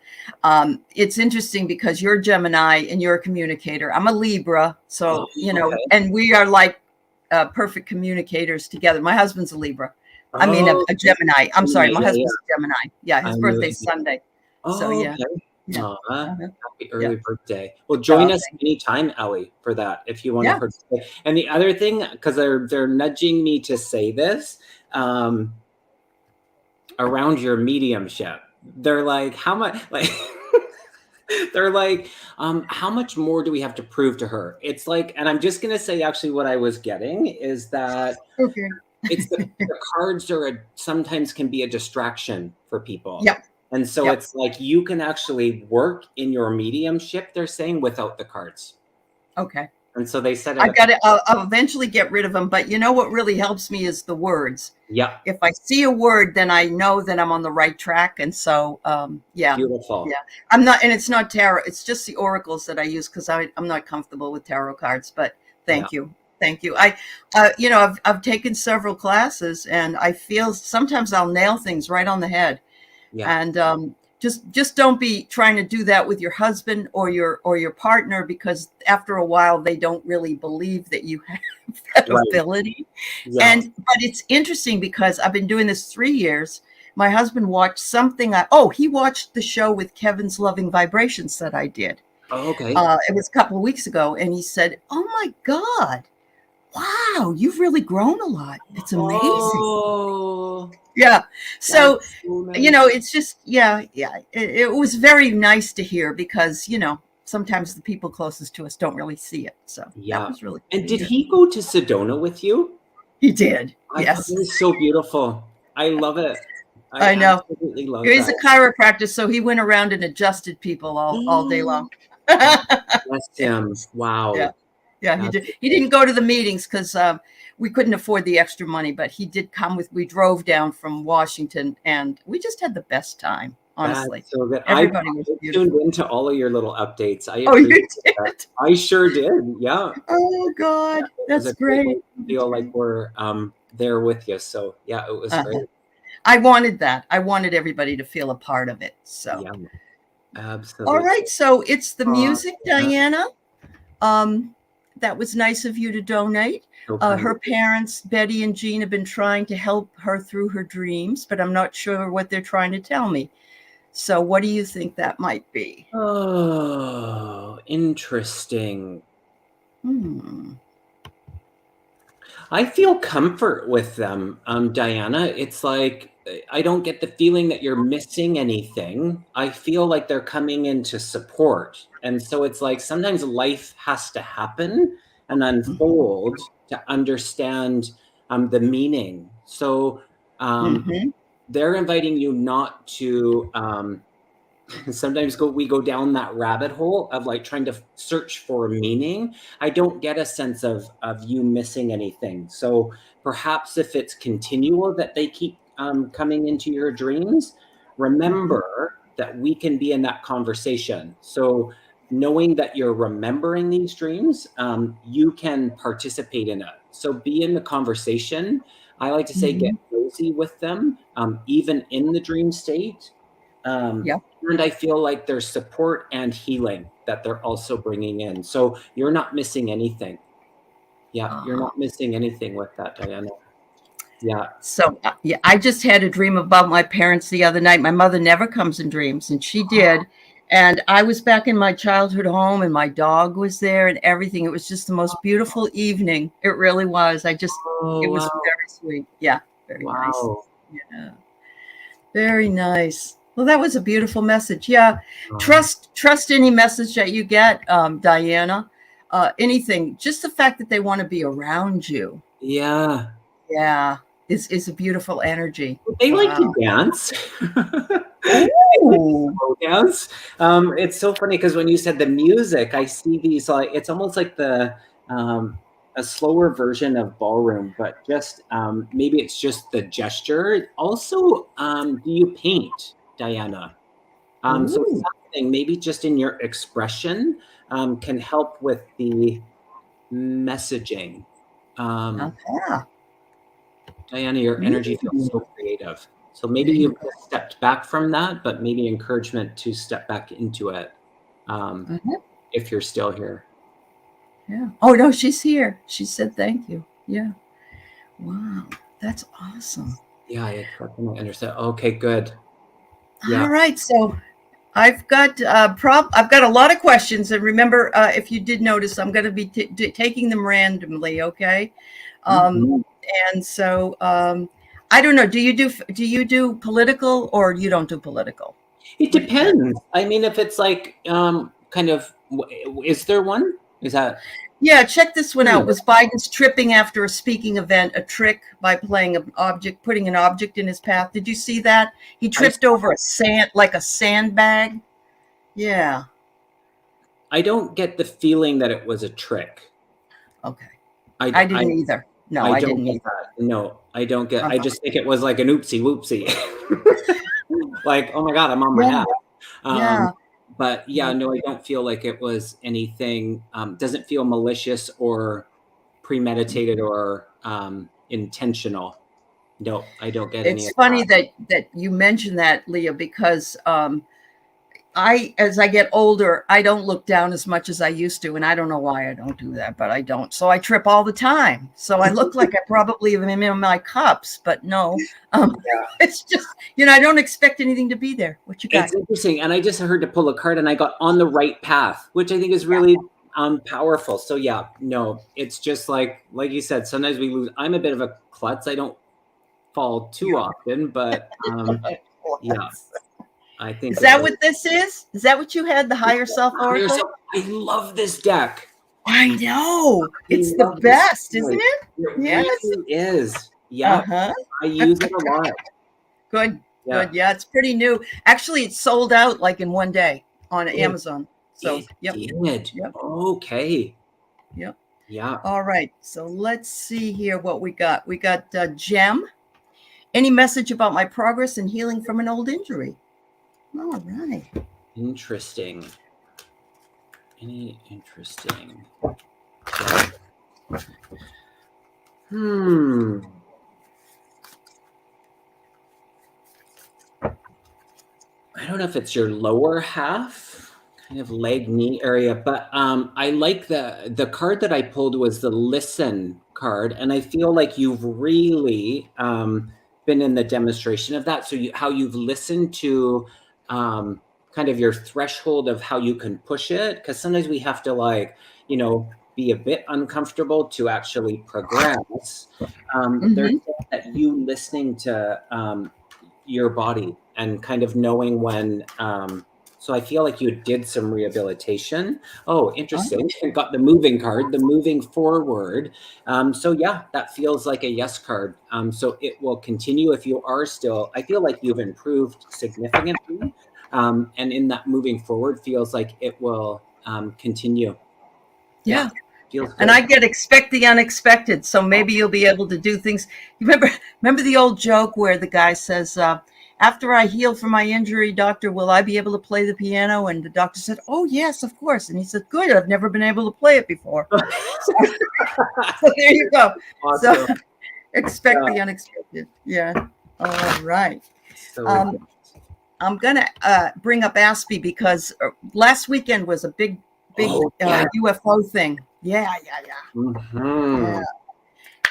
it's interesting because you're Gemini and you're a communicator. I'm a Libra, oh, so okay. and we are like perfect communicators together. My husband's a Libra. I mean, Oh, a Gemini. I'm sorry, Gemini. my Yeah, yeah. husband's a Gemini. Yeah, I his know what birthday's you mean. Sunday. So Oh, yeah, okay. yeah, uh-huh, Happy yeah. early birthday. Well, join Oh, us thank anytime, Ellie, for that, if you want to yeah. participate. And the other thing, because they're nudging me to say this, um, around your mediumship, they're like, how much, like, they're like, how much more do we have to prove to her? It's like, and I'm just gonna say, actually, what I was getting is that Okay. it's the cards sometimes can be a distraction for people. Yep. And so Yep. it's like you can actually work in your mediumship, they're saying, without the cards. Okay. And so they said it I've at the got to. I'll eventually get rid of them, but you know what really helps me is the words. yeah, If I see a word, then I know that I'm on the right track. And so, yeah, beautiful. yeah, I'm not, and it's not tarot. It's just the oracles that I use because I'm not comfortable with tarot cards. But Yeah, thank you. I've taken several classes, and I feel sometimes I'll nail things right on the head. yeah, And just don't be trying to do that with your husband or your partner, because after a while they don't really believe that you have that right. ability. Yeah. And but it's interesting because I've been doing this 3 years. My husband watched something. He watched the show with Kevin's Loving Vibrations that I did. Oh, okay. It was a couple of weeks ago, and he said, "Oh my God, wow, you've really grown a lot. It's amazing." Oh, Yeah. So, that's so nice. it's just, yeah. It was very nice to hear because, sometimes the people closest to us don't really see it. So that Yeah. was really And good to did hear. he go to Sedona with you? He did. I thought it Yes, was so beautiful. I love it. I I know. absolutely love He's that. a chiropractor, so he went around and adjusted people all day long. Bless him. Yeah. Wow. Yeah, he That's did. He didn't go to the meetings because we couldn't afford the extra money, but he did come with. We drove down from Washington, and we just had the best time. that's Honestly, so good. I everybody was tuned beautiful. into all of your little updates. I Oh, appreciate you that. did? I sure did. Yeah. Oh Yeah. God, It was that's a great great. way to feel like we're there with you. So yeah, it was Uh-huh. great. I wanted that. I wanted everybody to feel a part of it. So, Yeah, all absolutely. right. So it's the Aw, music, yeah, Diana. Um, that was nice of you to donate. so kind. Her parents, Betty and Jean, have been trying to help her through her dreams, but I'm not sure what they're trying to tell me. So, what do you think that might be? Oh, interesting. Hmm. I feel comfort with them, Diana. It's like I don't get the feeling that you're missing anything. I feel like they're coming in to support. And so it's like sometimes life has to happen and unfold to understand the meaning. So Mm-hmm. they're inviting you not to sometimes we go down that rabbit hole of like trying to search for meaning. I don't get a sense of you missing anything. So perhaps if it's continual that they keep coming into your dreams, Mm-hmm. remember that we can be in that conversation. So knowing that you're remembering these dreams, you can participate in it. So be in the conversation. I like to say get Mm-hmm. nosy with them, even in the dream state. um, Yep. and I feel like there's support and healing that they're also bringing in. So you're not missing anything. Yeah, you're Uh-huh. not missing anything with that, Diana. Yeah. So, yeah, I just had a dream about my parents the other night. My mother never comes in dreams, and she did. And I was back in my childhood home, and my dog was there and everything. It was just the most beautiful evening. It really was. It Oh, was wow. very sweet. Yeah, very nice. Wow. Yeah, very nice. Well, that was a beautiful message. Yeah, Um, trust any message that you get, Diana. Anything, just the fact that they want to be around you. yeah. Yeah, is a beautiful energy. They like to Wow. dance. They like to Oh. slow dance. It's so funny because when you said the music, I see these like it's almost like the a slower version of ballroom, but just maybe it's just the gesture. Also, do you paint, Diana? So Ooh. something maybe just in your expression can help with the messaging. Um, Uh-huh. Diana, your energy feels so Mm. creative. So maybe you've just stepped back from that, but maybe encouragement to step back into it um, Uh-huh. if you're still here. Yeah. Oh no, she's here. She said thank you. Yeah. Wow. That's awesome. Yeah, I definitely understand. Okay, good. Yeah. All right. So I've got a lot of questions, and remember, if you did notice, I'm going to be taking them randomly. Okay. Um, Mhm. and so I don't know. Do you do political, or you don't do political? It What do you think? depends. I mean, if it's like kind of, is there one? Is that? Yeah, check this one out. Was Biden's tripping after a speaking event a trick by putting an object in his path? Did you see that? He I tripped over like a sandbag. Yeah. I don't get the feeling that it was a trick. Okay. I I didn't either. No, I I don't didn't get either. that. No, I don't get. I Uh-huh. just think it was like an oopsie whoopsie. Like, oh my god, I'm on my Yeah. head. Um, Yeah. but yeah, Yeah. no, I don't feel like it was anything. Doesn't feel malicious or premeditated or intentional. No, I don't get any It's of funny that. that you mentioned that, Leah, because as I get older, I don't look down as much as I used to, and I don't know why I don't do that, but I don't. So I trip all the time. So I look like I probably am in my cups, but no, Yeah. it's just I don't expect anything to be there. What you got? It's interesting, and I just heard to pull a card, and I got on the right path, which I think is really powerful. So yeah, no, it's just like you said. Sometimes we lose. I'm a bit of a klutz. I don't fall too often, but yeah, I think Is it that was. what this is? Is that what you had? The higher self oracle? I love this deck. I know. I It's the love this best, isn't card. it? It Yes. really is. Yep, Uh-huh. I use it a lot. Good. Yeah, Good. Yeah, it's pretty new. Actually, it's sold out like in one day on it, Amazon. So, it yep. did. Yep. Okay. Yep. Yeah. All right. So let's see here what we got. We got Gem. Any message about my progress in healing from an old injury? All right. Interesting. Any interesting? Hmm. I don't know if it's your lower half, kind of leg knee area, but I like the card that I pulled was the listen card, and I feel like you've really been in the demonstration of that. So how you've listened to kind of your threshold of how you can push it, because sometimes we have to be a bit uncomfortable to actually progress. There's Mm-hmm. that you listening to your body and kind of knowing when so I feel like you did some rehabilitation. Oh, interesting. Got the moving card, the moving forward. So yeah, that feels like a yes card. So it will continue if you are still, I feel like you've improved significantly. And in that moving forward feels like it will continue. Yeah, Yeah. feels And good. I get expect the unexpected. So maybe you'll be able to do things. You remember the old joke where the guy says, after I heal from my injury, doctor, will I be able to play the piano? And the doctor said, oh, yes, of course. And he said, good. I've never been able to play it before. So, so there you go. So Awesome. expect Yeah, the unexpected. Yeah. All right. so Um, I'm going to bring up Aspie because last weekend was a big oh yeah. UFO thing. Yeah. Yeah. Mhm.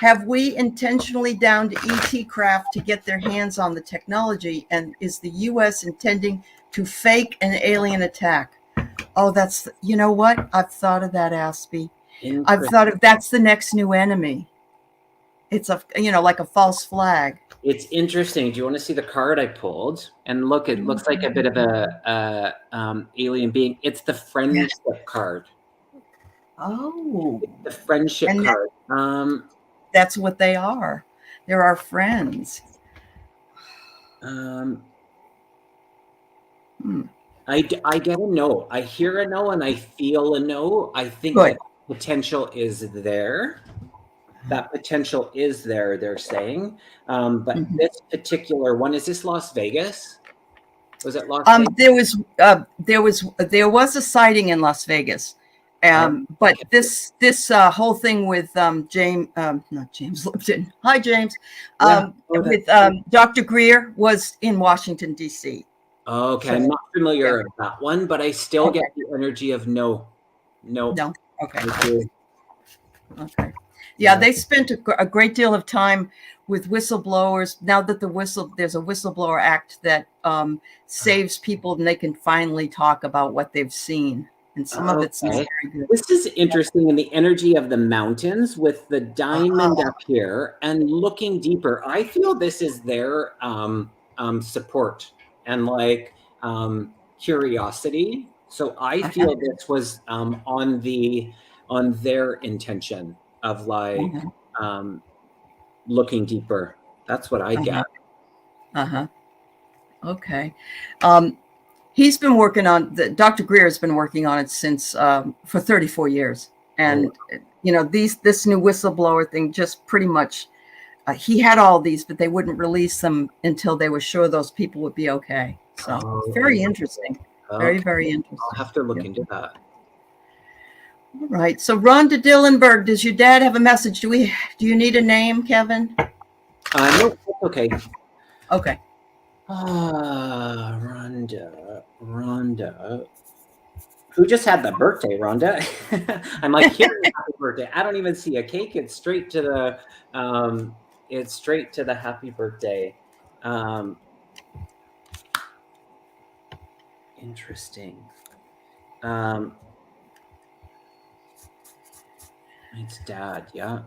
Have we intentionally downed ET craft to get their hands on the technology? And is the U.S. intending to fake an alien attack? Oh, you know what? I've thought of that, Aspie. I've Interesting. thought of that's the next new enemy. It's like a false flag. It's interesting. Do you want to see the card I pulled? And look, it looks like a bit of a alien being. It's the Yeah. friendship card. Oh, It's the friendship and card. that's what they are. They're our friends. Um, Hmm. I get a no. I hear a no, and I feel a no. I think Good. that potential is there. That potential is there. They're saying, but Mhm. this particular one, is this Las Vegas? Was it Las Vegas? There was a sighting in Las Vegas, but Okay. this whole thing with James, not James Lipton. Hi, James. Yeah. Oh, With Dr. Greer was in Washington D.C. okay, I'm So not yeah, familiar with that one, but I still get okay, the energy of no. No, no, okay, I do. okay. Yeah, Yeah. they spent a great deal of time with whistleblowers. Now that there's a whistleblower act that saves people, and they can finally talk about what they've seen, and some of it's not Okay. very good. This is interesting in the energy of the mountains with the diamond Uh-huh. up here and looking deeper. I feel this is their support and curiosity. So I Uh-huh. feel this was on their intention of Uh-huh. um, looking deeper. That's what I get. Uh-huh. Uh-huh. Okay. Um, he's been working on Dr. Greer has been working on it since for 34 years. Oh, And this new whistleblower thing just pretty much, he had all these, but they wouldn't release them until they were sure those people would be okay. So very interesting. Very, Okay. very I'll interesting. have to look Yep. into that. All right. So Rhonda Dillenberg, does your dad have a message? Do you need a name, Kevin? No, that's okay. Okay. Rhonda. Who just had the birthday, Rhonda? I'm like, here's a happy birthday. I don't even see a cake. It's straight to the happy birthday. Interesting. It's dad, yeah.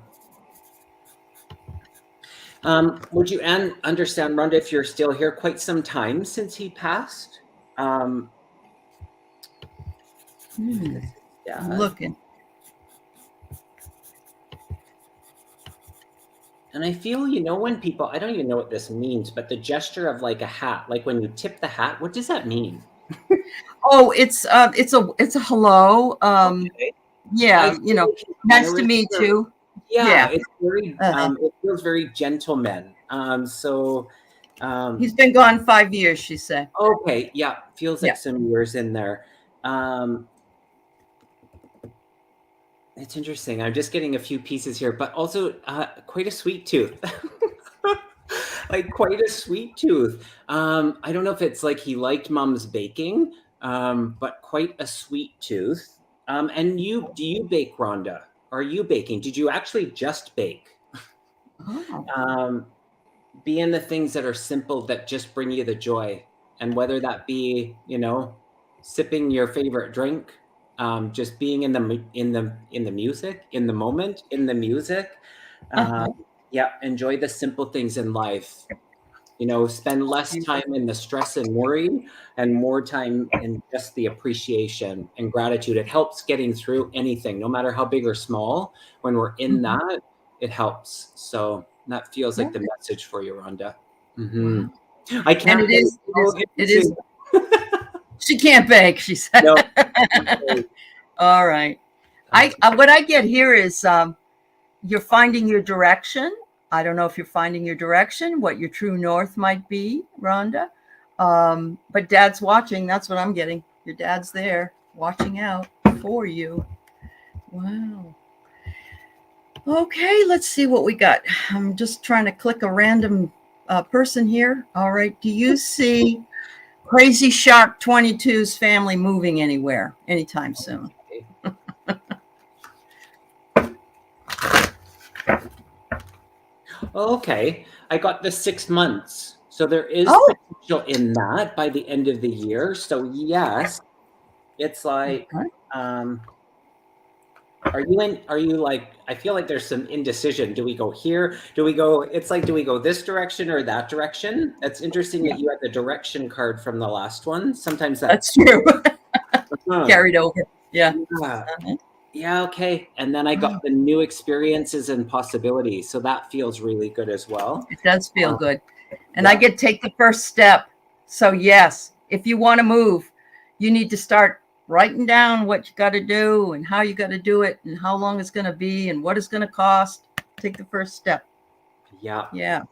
Would you understand, Rhonda, if you're still here, quite some time since he passed? I'm Dad. looking. And I feel, when people, I don't even know what this means, but the gesture of like a hat, like when you tip the hat, what does that mean? Oh, it's a hello. Okay. Yeah, nice to meet you. Yeah, Yeah. it's very, it feels very gentleman. He's been gone 5 years, she said. Okay, yeah, feels like Yeah. some years in there. It's interesting. I'm just getting a few pieces here, but also quite a sweet tooth. Like quite a sweet tooth. I don't know if it's like he liked mom's baking, but quite a sweet tooth. And do you bake, Rhonda? Are you baking? Did you actually just bake? Oh. Being the things that are simple that just bring you the joy, and whether that be sipping your favorite drink, just being in the music, in the moment, in the music. Yeah, enjoy the simple things in life. Spend less time in the stress and worry and more time in just the appreciation and gratitude. It helps getting through anything, no matter how big or small. When we're in that, it helps. So that feels like the message for you, Rhonda. Wow. I can't. And it is. She can't bake, she said. No. All right. What I get here is you're finding your direction. I don't know if you're finding your direction, what your true north might be, Rhonda. But dad's watching. That's what I'm getting. Your dad's there watching out for you. Wow. Okay, let's see what we got. I'm just trying to click a random person here. All right. Do you see Crazy Shark 22's family moving anywhere anytime soon? Okay. I got the 6 months. So there is potential in that by the end of the year. So yes, it's like, are you like, I feel like there's some indecision. Do we go here? Do we go this direction or that direction? That's interesting that you had the direction card from the last one. Sometimes that's true. Carried over. Yeah. Yeah, okay. And then I got the new experiences and possibilities. So that feels really good as well. It does feel good. And I get to take the first step. So yes, if you want to move, you need to start writing down what you got to do and how you got to do it and how long it's going to be and what it's going to cost. Take the first step. Yeah. Yeah.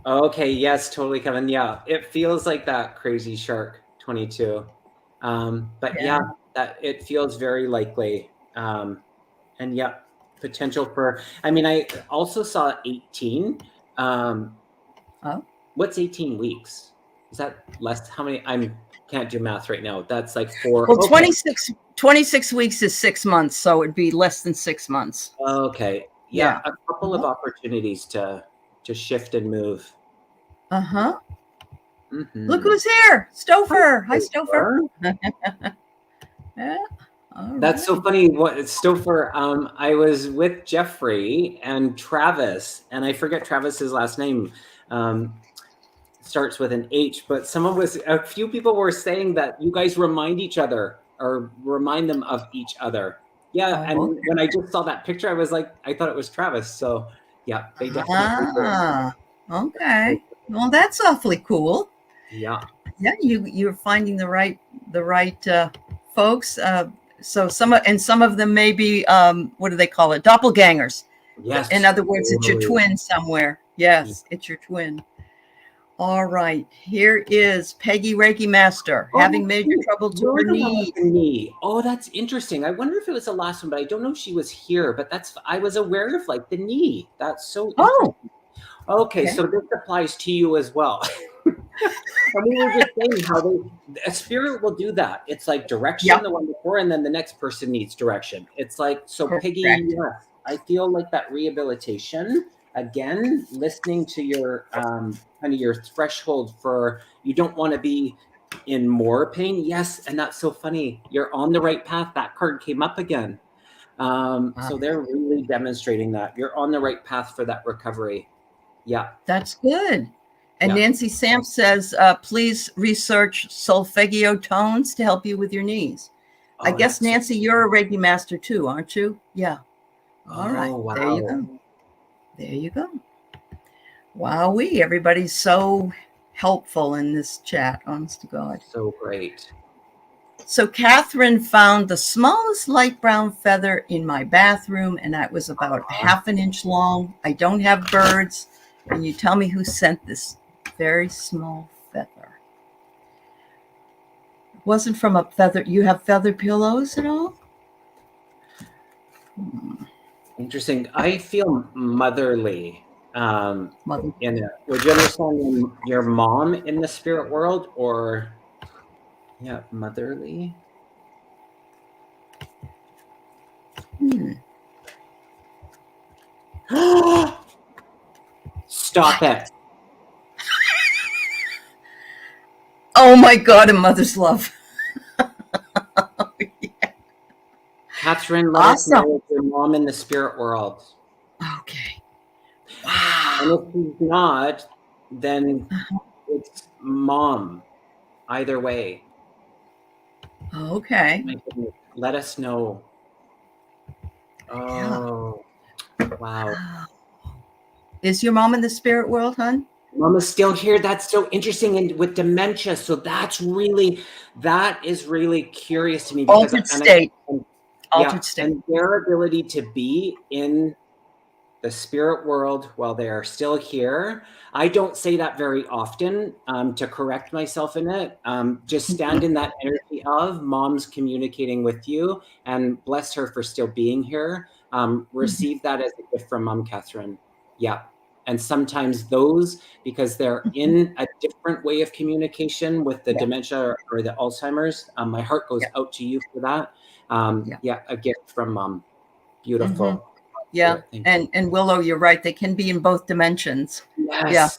Okay. Yes, totally, Kevin. Yeah. It feels like that Crazy Shark 22. But yeah, that it feels very likely. And yeah, potential for, I mean, I also saw 18. What's 18 weeks? Is that less? How many? Can't do math right now. That's like 4. Well, 26 weeks is 6 months. So it'd be less than 6 months. Okay. Yeah. A couple of opportunities to shift and move. Look who's here. Stouffer. Hi, Stouffer. That's so funny. Stouffer, I was with Jeffrey and Travis, and I forget Travis's last name. Starts with an H, but a few people were saying that you guys remind each other or remind them of each other. Yeah. And when I just saw that picture, I was like, I thought it was Travis. So yeah, they definitely did. Okay. Well, that's awfully cool. Yeah. Yeah. You're finding the right folks. So some of them may be what do they call it? Doppelgangers. In Yes, other words, it's your totally. twin somewhere. Yes, it's your twin. All right. Here is Peggy Reiki Master, having Oh, major cool. trouble to You're her the one with knees. the knee. Oh, that's interesting. I wonder if it was the last one, but I don't know if she was here. But I was aware of like the knee. That's so Oh, interesting. Okay, okay. so this applies to you as well. And we were just saying how a spirit will do that. It's like direction, Yep. the one before, and then the next person needs direction. It's like, so Peggy, Correct. yes, I feel like that rehabilitation, again, listening to your kind of your threshold for you don't want to be in more pain. Yes, and that's so funny. You're on the right path. That card came up again. So they're really demonstrating that you're on the right path for that recovery. Yeah. That's good. And Yeah. Nancy Samp says, please research solfeggio tones to help you with your knees. I Oh, guess, that's so Nancy, you're a Reiki master too, aren't you? Yeah. All right. Oh, There you wow. go. There you go. Wowee. Everybody's so helpful in this chat, honest to God. So great. So Catherine found the smallest light brown feather in my bathroom, and that was about half an inch long. I don't have birds. Can you tell me who sent this very small feather? It wasn't from a feather. You have feather pillows at all? Interesting. I feel motherly. Mother. Would you understand your mom in the spirit world, or yeah, motherly? Stop it. Oh my God, a mother's love. Catherine, let us Awesome. know if your mom in the spirit world. Okay. And Wow. if she's not, then it's mom. Either way. Okay. My goodness. Let us know. Yeah. Oh, wow. Is your mom in the spirit world, hon? Mama's still here. That's so interesting. And with dementia, so that is really curious to me because Altered state. yeah, Altered state. and their ability to be in the spirit world while they are still here. I don't say that very often to correct myself in it. Just stand in that energy of mom's communicating with you, and bless her for still being here. Receive that as a gift from Mom Catherine. Yeah. And sometimes those, because they're in a different way of communication with the Yeah. dementia or the Alzheimer's, my heart goes Yeah. out to you for that. Yeah. Yeah, a gift from Mom. Mm-hmm. Beautiful. Yeah. And Willow, you're right. They can be in both dimensions. Yes. Yeah.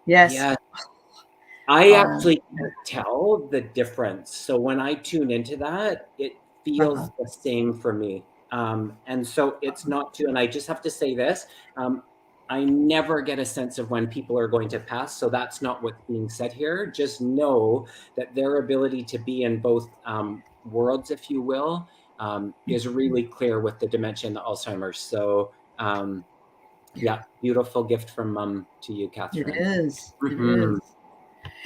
Yes. Yes. I actually can't tell the difference. So when I tune into that, it feels the same for me. And so it's not too, and I just have to say this, I never get a sense of when people are going to pass. So that's not what's being said here. Just know that their ability to be in both worlds, if you will, is really clear with the dementia and the Alzheimer's. So yeah, beautiful gift from Mom to you, Catherine. It is. Mm-hmm. It is.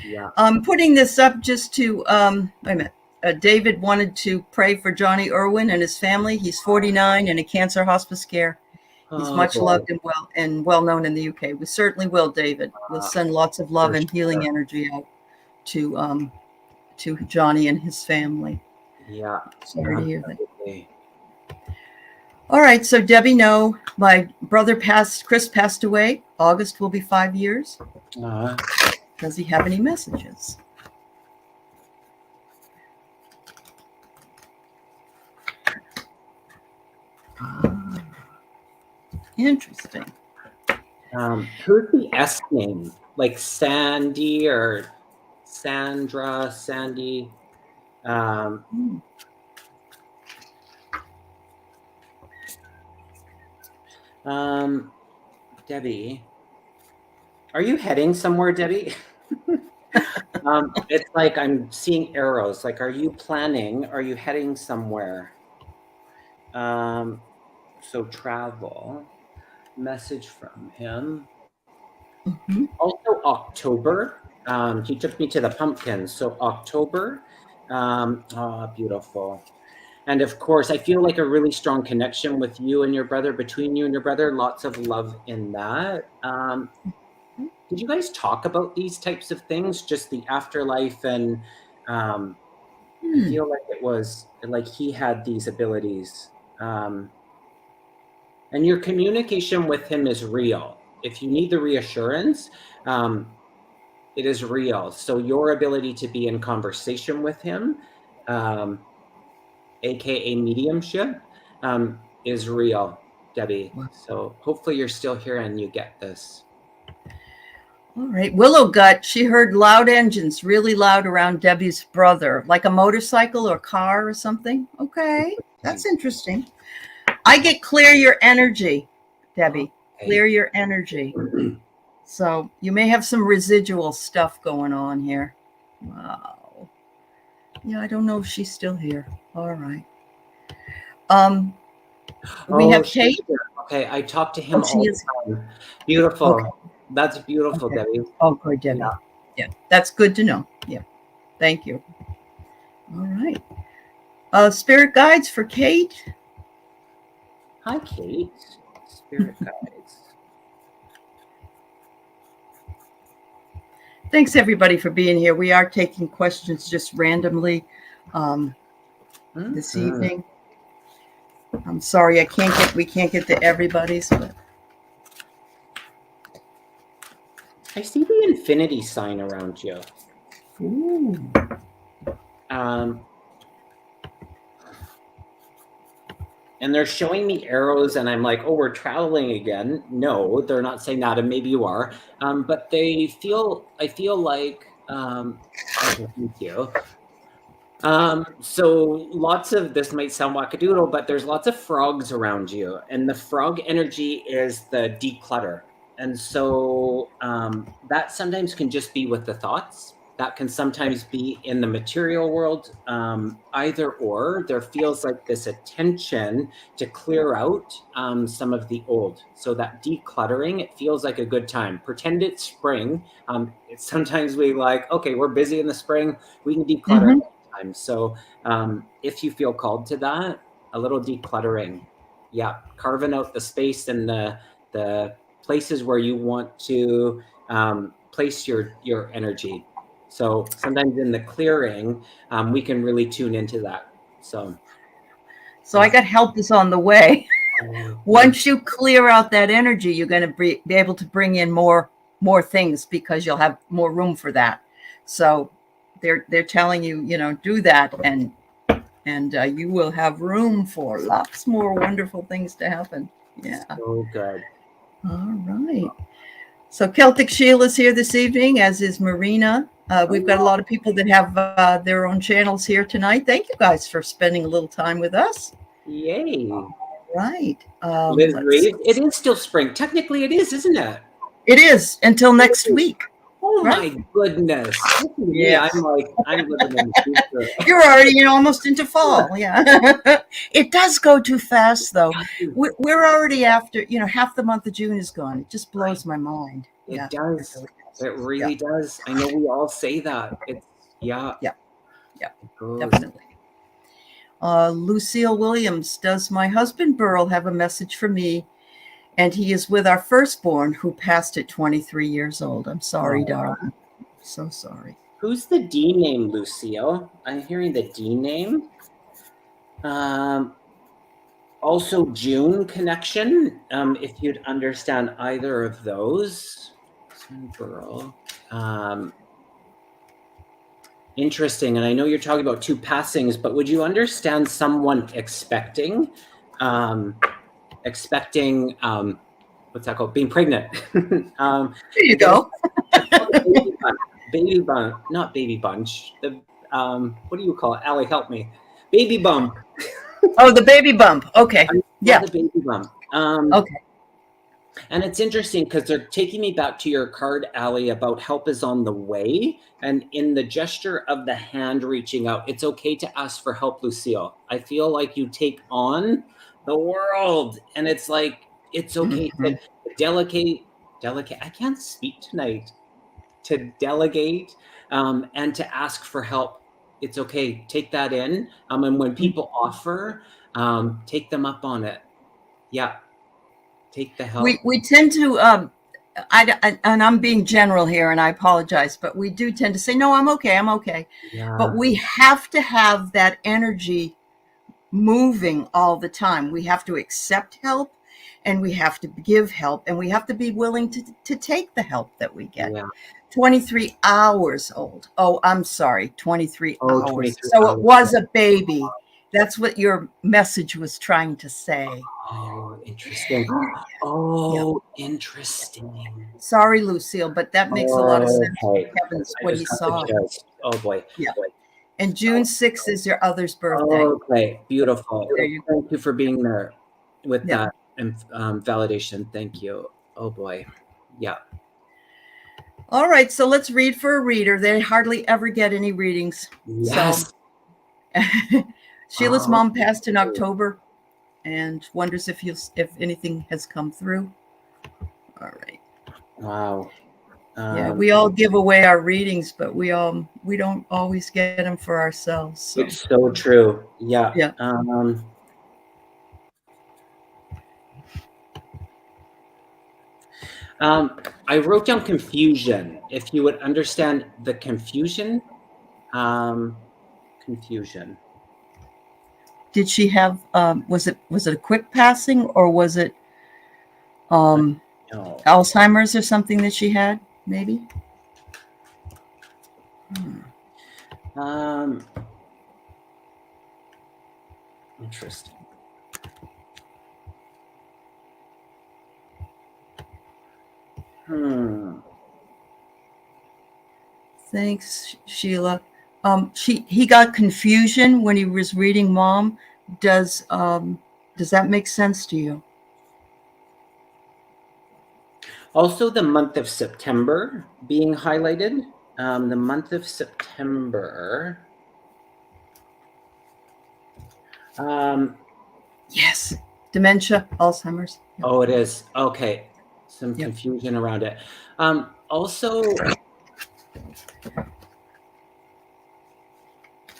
Yeah. I'm putting this up just to, wait a minute. David wanted to pray for Johnny Irwin and his family. He's 49 in a cancer hospice care. He's much loved and well known in the UK. We certainly will, David. We'll send lots of love and healing energy out to Johnny and his family. Yeah. Sorry to hear that. All right, so Debbie, no, my brother Chris passed away. August will be 5 years. Does he have any messages? Interesting. Who's the S name? Like Sandy or Sandra, Sandy? Debbie, are you heading somewhere, Debbie? It's like I'm seeing arrows. Like, are you planning? Are you heading somewhere? So travel. Message from him. Mm-hmm. Also October. He took me to the pumpkins. So October. Oh, beautiful. And of course, I feel like a really strong connection with you and your brother, between you and your brother. Lots of love in that. Did you guys talk about these types of things, just the afterlife? And I Hmm. feel like it was like he had these abilities. And your communication with him is real. If you need the reassurance, it is real. So your ability to be in conversation with him, aka mediumship, is real, Debbie. Wow. So hopefully you're still here and you get this. All right. Willow Gut, she heard loud engines really loud around Debbie's brother, like a motorcycle or car or something. Okay. That's interesting. I get clear your energy, Debbie. Clear Okay. your energy. So you may have some residual stuff going on here. Wow. Yeah, I don't know if she's still here. All right. Um, we Oh, have she's Kate. here. Okay, I talk to Oh, him she all is. the time. Okay. Beautiful. That's beautiful, Okay. Debbie. Oh, good, Yeah. Debbie. Yeah, that's good to know. Yeah. Thank you. All right. Spirit guides for Kate. Hi, Kate. Spirit guides. Thanks everybody for being here. We are taking questions just randomly this Mhm. evening. I'm sorry we can't get to everybody's, but I see the infinity sign around you. ooh. Um, and they're showing me arrows, and I'm like, oh, we're traveling again. No, they're not saying that, and maybe you are. But I feel like, okay, thank you. So lots of this might sound wackadoodle, but there's lots of frogs around you, and the frog energy is the declutter. And so that sometimes can just be with the thoughts. That can sometimes be in the material world, either or. There feels like this attention to clear out some of the old. So that decluttering, it feels like a good time. Pretend it's spring. It's sometimes we like, okay, we're busy in the spring. We can declutter Mm-hmm. time. So if you feel called to that, a little decluttering, yeah, carving out the space and the places where you want to place your energy. So sometimes in the clearing, we can really tune into that. So So I yeah. got help is on the way. Oh, good. Once you clear out that energy, you're going to be able to bring in more things because you'll have more room for that. So they're telling you, do that, and you will have room for lots more wonderful things to happen. Yeah. So good. All right. So Celtic Sheila's here this evening, as is Marina. We've got a Oh, lot of people that have their own channels here tonight. Thank you guys for spending a little time with us. yay. Right. Liz Let's see. Reed, it is still spring. Technically it is, isn't it? It is until next week, Oh right? my goodness. Listen to me. Yeah. I'm like, I'm living in the future. You're already almost into fall. Yeah. It does go too fast, though. We're already after, half the month of June is gone. It just blows my mind. It Yeah. It does. really does. It Yeah. really does. I know we all say that. It's, yeah, Yeah. Yeah. it goes. Definitely. Lucille Williams, does my husband Burl have a message for me? And he is with our firstborn who passed at 23 years old. I'm sorry, Oh, darling. So sorry. who's the D name, Lucille? I'm hearing the D name. Um, Also, June connection. If you'd understand either of those, Burl. Um, Interesting. And I know you're talking about two passings, but would you understand someone um, expecting, what's that called? Being pregnant. There I you get go. it's called a baby bunch, not baby bunch. The what do you call it? Allie, help me. Baby bump. Oh, the baby bump. Okay. I call Yeah. it a baby bump. Okay. And it's interesting because they're taking me back to your card, Allie, about help is on the way. And in the gesture of the hand reaching out, it's okay to ask for help, Lucille. I feel like you take on the world. And it's like, it's okay to Mhm. delegate. I can't speak tonight. To delegate and to ask for help. it's okay. Take that in. And when people offer, take them up on it. Yeah. Take the help. We tend to and I'm being general here, and I apologize, but we do tend to say, no, I'm okay. But Yeah. we have to have that energy moving all the time. We have to accept help, and we have to give help, and we have to be willing to take the help that we get. Yeah. 23 hours old. Oh, I'm sorry, 23 Oh, hours. 23 So it hours. was a baby. That's what your message was trying to say. Oh, interesting. Yeah. Oh, interesting. Sorry, Lucille, but that makes a lot of sense. Okay. Kevin's I what just he got the saw. chills. Oh boy. Yeah. And June 6th is your other's birthday. Okay, beautiful. There you go. Thank you for being there with Yeah. that and validation. Thank you. Oh boy. Yeah. All right. So let's read for a reader. They hardly ever get any readings. Yes. So Sheila's Oh, mom passed in October and wonders if anything has come through. All right. wow. Yeah, we all give away our readings, but we don't always get them for ourselves. So. It's so true. Yeah. Yeah. I wrote down confusion. If you would understand the confusion, confusion. Did she have? Was it a quick passing, or was it No. Alzheimer's or something that she had? Maybe. Interesting. Thanks, Sheila. He got confusion when he was reading Mom. Does that make sense to you? Also, the month of September being highlighted. The month of September. Yes, dementia, Alzheimer's. Yep. Oh, it is. Okay, some confusion around it. Also,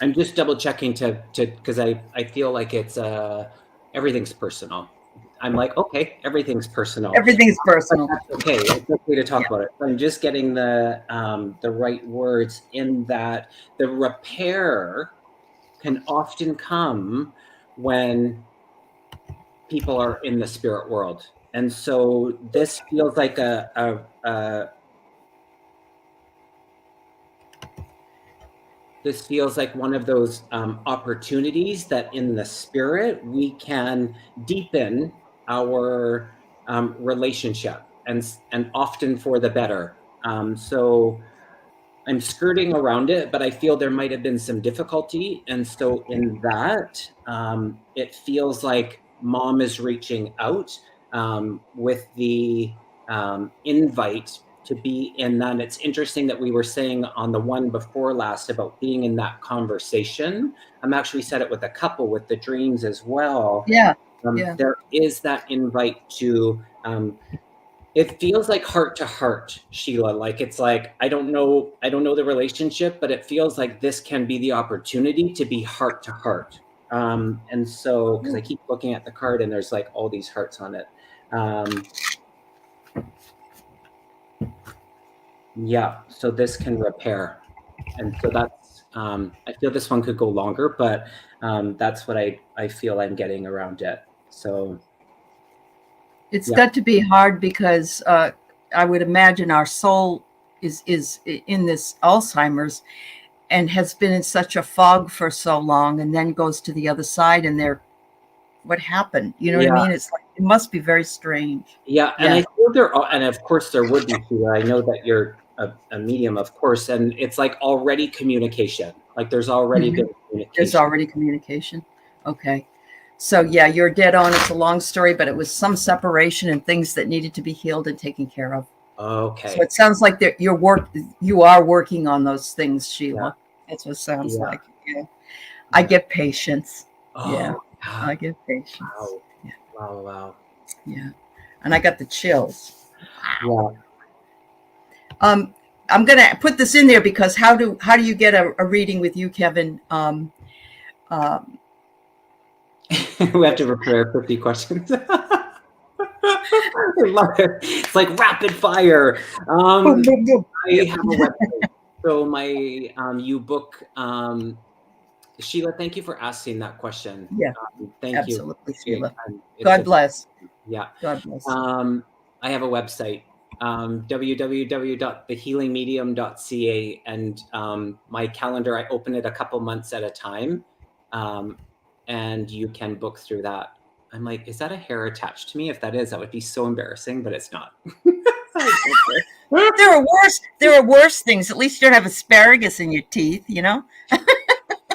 I'm just double checking to because I feel like it's everything's personal. I'm like, okay, everything's personal. Everything's personal. Okay, it's okay to talk about it. I'm just getting the right words in that the repair can often come when people are in the spirit world, and so this feels like this feels like one of those opportunities that in the spirit we can deepen our relationship, and often for the better. So I'm skirting around it, but I feel there might have been some difficulty. And so in that, it feels like Mom is reaching out with the invite to be in that. And it's interesting that we were saying on the one before last about being in that conversation. I'm actually said it with a couple with the dreams as well. Yeah. There is that invite to it feels like heart to heart, Sheila. Like it's like I don't know the relationship, but it feels like this can be the opportunity to be heart to heart. And so because I keep looking at the card and there's like all these hearts on it. Yeah, so this can repair. And so that's I feel this one could go longer, but that's what I feel I'm getting around it. So it's got to be hard because I would imagine our soul is in this Alzheimer's and has been in such a fog for so long, and then goes to the other side, and what happened? You know what I mean? It's like it must be very strange. Yeah, and I feel there are, and of course there would be, Sheila. I know that you're a medium, of course, and it's like already communication. Like there's already been communication. There's already communication. Okay. So yeah, you're dead on. It's a long story, but it was some separation and things that needed to be healed and taken care of. Okay. So it sounds like that you are working on those things, Sheila. That's what it sounds like. Yeah. I get patience. I get patience. Wow. Yeah. And I got the chills. Yeah. I'm going to put this in there because how do you get a reading with you, Kevin? We have to prepare 50 questions. I love it. It's like rapid fire. Boom, boom, boom. I Yep. have a website. So my you book Sheila, thank you for asking that question. Yeah, Thank you. absolutely, Sheila. It's God bless. yeah. God bless. I have a website, www.thehealingmedium.ca, and my calendar, I open it a couple months at a time, and you can book through that. I'm like, is that a hair attached to me? If that is, that would be so embarrassing, but it's not. There are worse things. At least you don't have asparagus in your teeth, you know?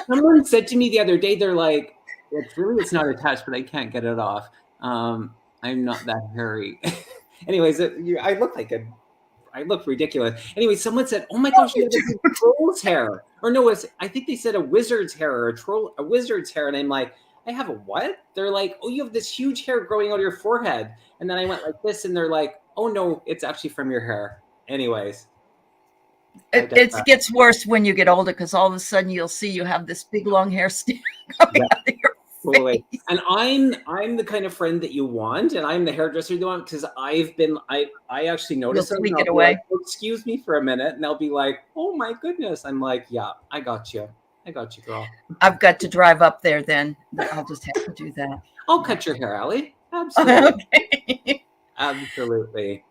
Someone said to me the other day, they're like, it's not attached, but I can't get it off. I'm not that hairy. Anyways, I look ridiculous. Anyway, someone said, "Oh my gosh, you have a troll's hair," or no, I think they said a wizard's hair or a wizard's hair, and I'm like, "I have a what?" They're like, "Oh, you have this huge hair growing out of your forehead," and then I went like this, and they're like, "Oh no, it's actually from your hair." Anyways, It gets worse when you get older because all of a sudden you'll see you have this big long hair coming out of your totally. face. And I'm the kind of friend that you want, and I'm the hairdresser you want, because I actually notice them. You'll tweak And I'll it be away. like, "Oh, excuse me for a minute," and they'll be like, "Oh my goodness." I'm like, "Yeah, I got you, girl." I've got to drive up there then. I'll just have to do that. I'll cut your hair, Allie. Absolutely. Okay. Absolutely.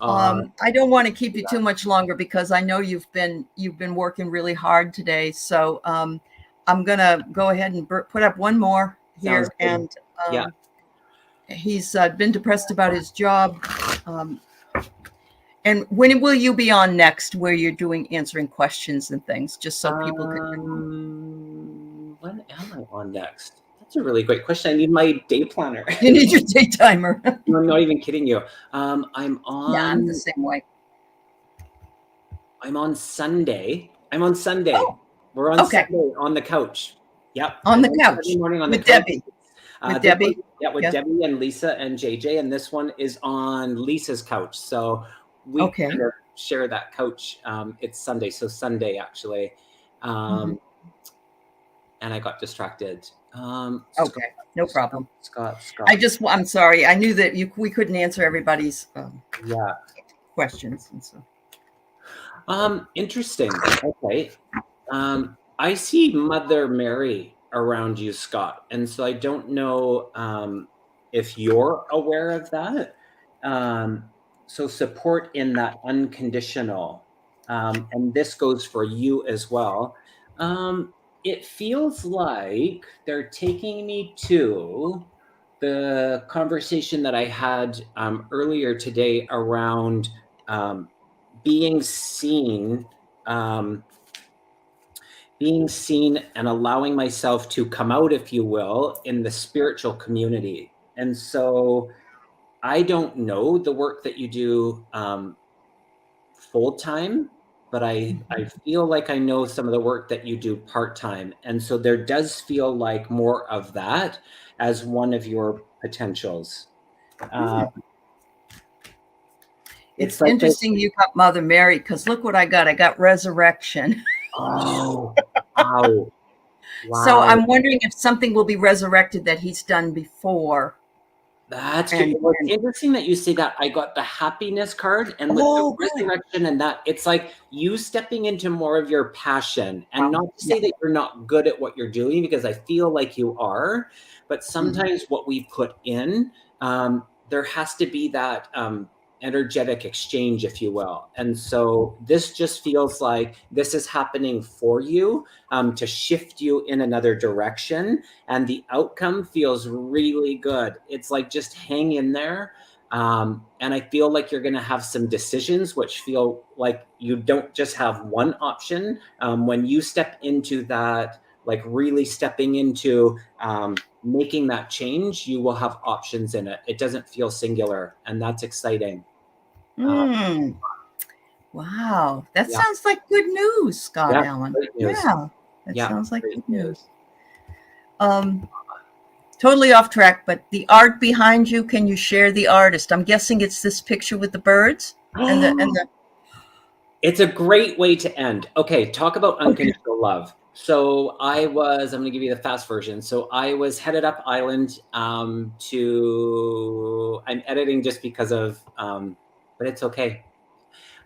I don't want to keep you too much longer because I know you've been working really hard today. So I'm gonna go ahead and put up one more Sounds here, good. and Yeah. he's been depressed about his job. And when will you be on next, where you're answering questions and things, just so people can? When am I on next? That's a really great question. I need my day planner. You need your day timer. I'm not even kidding you. I'm on. Yeah, I'm the same way. I'm on Sunday. Oh, We're on okay. Sunday on the couch. Yep. On the couch Sunday morning on with the couch. Debbie. With Debbie. Debbie and Lisa and JJ, and this one is on Lisa's couch. So we kind of share that couch. It's Sunday, so Sunday actually. And I got distracted. Okay, no problem. Scott. I'm sorry. I knew that we couldn't answer everybody's questions, and so. Interesting. Okay. I see Mother Mary around you, Scott, and so I don't know if you're aware of that. So support in that unconditional, and this goes for you as well. It feels like they're taking me to the conversation that I had earlier today around being seen and allowing myself to come out, if you will, in the spiritual community. And so I don't know the work that you do full time, but I feel like I know some of the work that you do part time. And so there does feel like more of that as one of your potentials. It's like interesting you got Mother Mary, because look what I got. I got resurrection. Oh, wow. So I'm wondering if something will be resurrected that he's done before. That's good. Well, it's interesting that you say that. I got the happiness card, and with the resurrection and that, it's like you stepping into more of your passion, and not to say that you're not good at what you're doing, because I feel like you are, but sometimes what we put in, there has to be that energetic exchange, if you will. And so this just feels like this is happening for you to shift you in another direction, and the outcome feels really good. It's like, just hang in there. And I feel like you're going to have some decisions which feel like you don't just have one option. When you step into that, like really stepping into making that change, you will have options in it. It doesn't feel singular, and that's exciting. Wow, that sounds like good news, Scott Allen. Yeah, that sounds like good news. Totally off track, but the art behind you, can you share the artist? I'm guessing it's this picture with the birds and the It's a great way to end. Okay, talk about unconditional love. So I'm going to give you the fast version. So I was headed up island I'm editing just because of, but it's okay.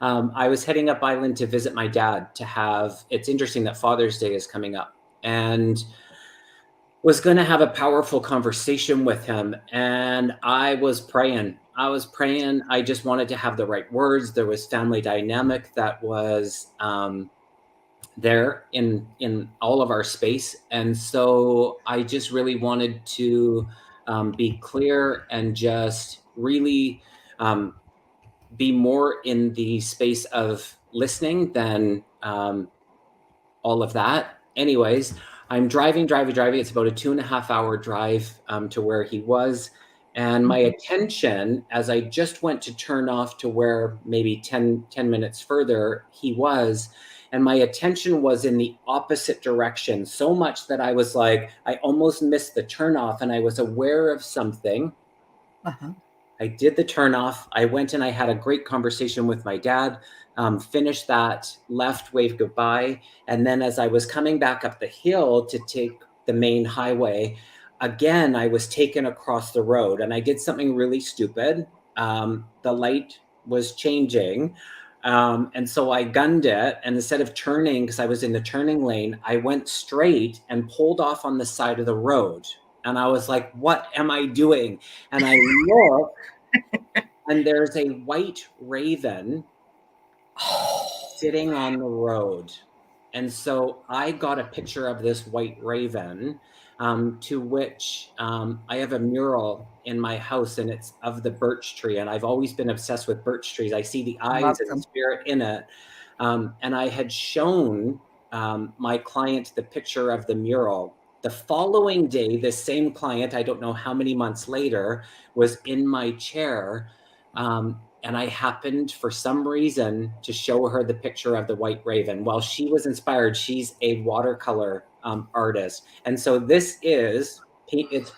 I was heading up island to visit my dad it's interesting that Father's Day is coming up, and was going to have a powerful conversation with him. And I was praying. I just wanted to have the right words. There was family dynamic that was there in all of our space. And so I just really wanted to be clear and just really be more in the space of listening than all of that. Anyways, I'm driving. It's about a 2.5 hour drive to where he was. And my attention, as I just went to turn off to where maybe 10 minutes further he was, and my attention was in the opposite direction, so much that I was like, I almost missed the turn off, and I was aware of something. I did the turn off. I went and I had a great conversation with my dad, finished that, left, waved goodbye. And then as I was coming back up the hill to take the main highway, again, I was taken across the road, and I did something really stupid. The light was changing. And so I gunned it. And instead of turning, because I was in the turning lane, I went straight and pulled off on the side of the road. And I was like, what am I doing? And I look, and there's a white raven sitting on the road. And so I got a picture of this white raven, to which I have a mural in my house, and it's of the birch tree. And I've always been obsessed with birch trees. I see the eyes and the spirit in it. And I had shown my client the picture of the mural. The following day, this same client, I don't know how many months later, was in my chair. And I happened, for some reason, to show her the picture of the white raven. While she was inspired, she's a watercolor artist. And so it's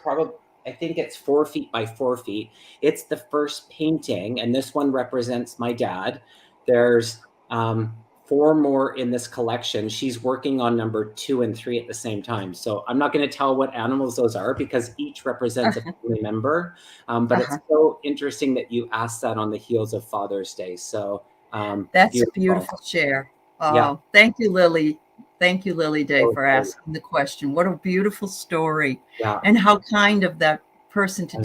probably, I think it's 4 feet by 4 feet. It's the first painting, and this one represents my dad. There's 4 more in this collection. She's working on number 2 and 3 at the same time. So I'm not going to tell what animals those are, because each represents a family member. But it's so interesting that you asked that on the heels of Father's Day. So that's a beautiful share. Oh, yeah. Thank you, Lily. Thank you, Lily Day, for asking the question. What a beautiful story. Yeah. And how kind of that person to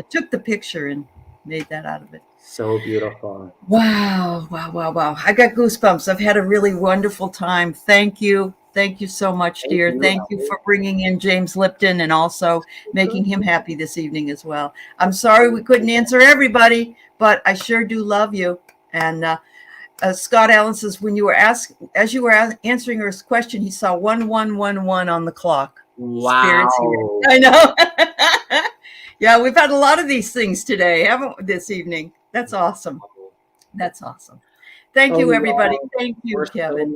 took the picture and made that out of it. So beautiful. Wow. I got goosebumps. I've had a really wonderful time. Thank you. Thank you so much, dear. Thank you for bringing in James Lipton and also making him happy this evening as well. I'm sorry we couldn't answer everybody, but I sure do love you. And Scott Allen says, as you were answering her question, he saw 1111 on the clock. Wow. I know. Yeah, we've had a lot of these things today, haven't we, this evening? That's awesome. That's awesome. Thank you, everybody. Thank you, Kevin.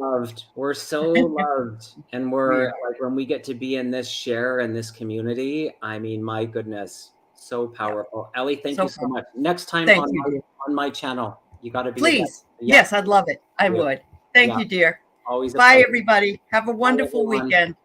We're so loved. And we're like, when we get to be in this share and this community, I mean, my goodness, so powerful. Yeah. Ellie, thank you so much. Next time on my channel, you got to be. Please. Yes, I'd love it. I would. Thank you, dear. Always. Bye, everybody. Have a wonderful weekend.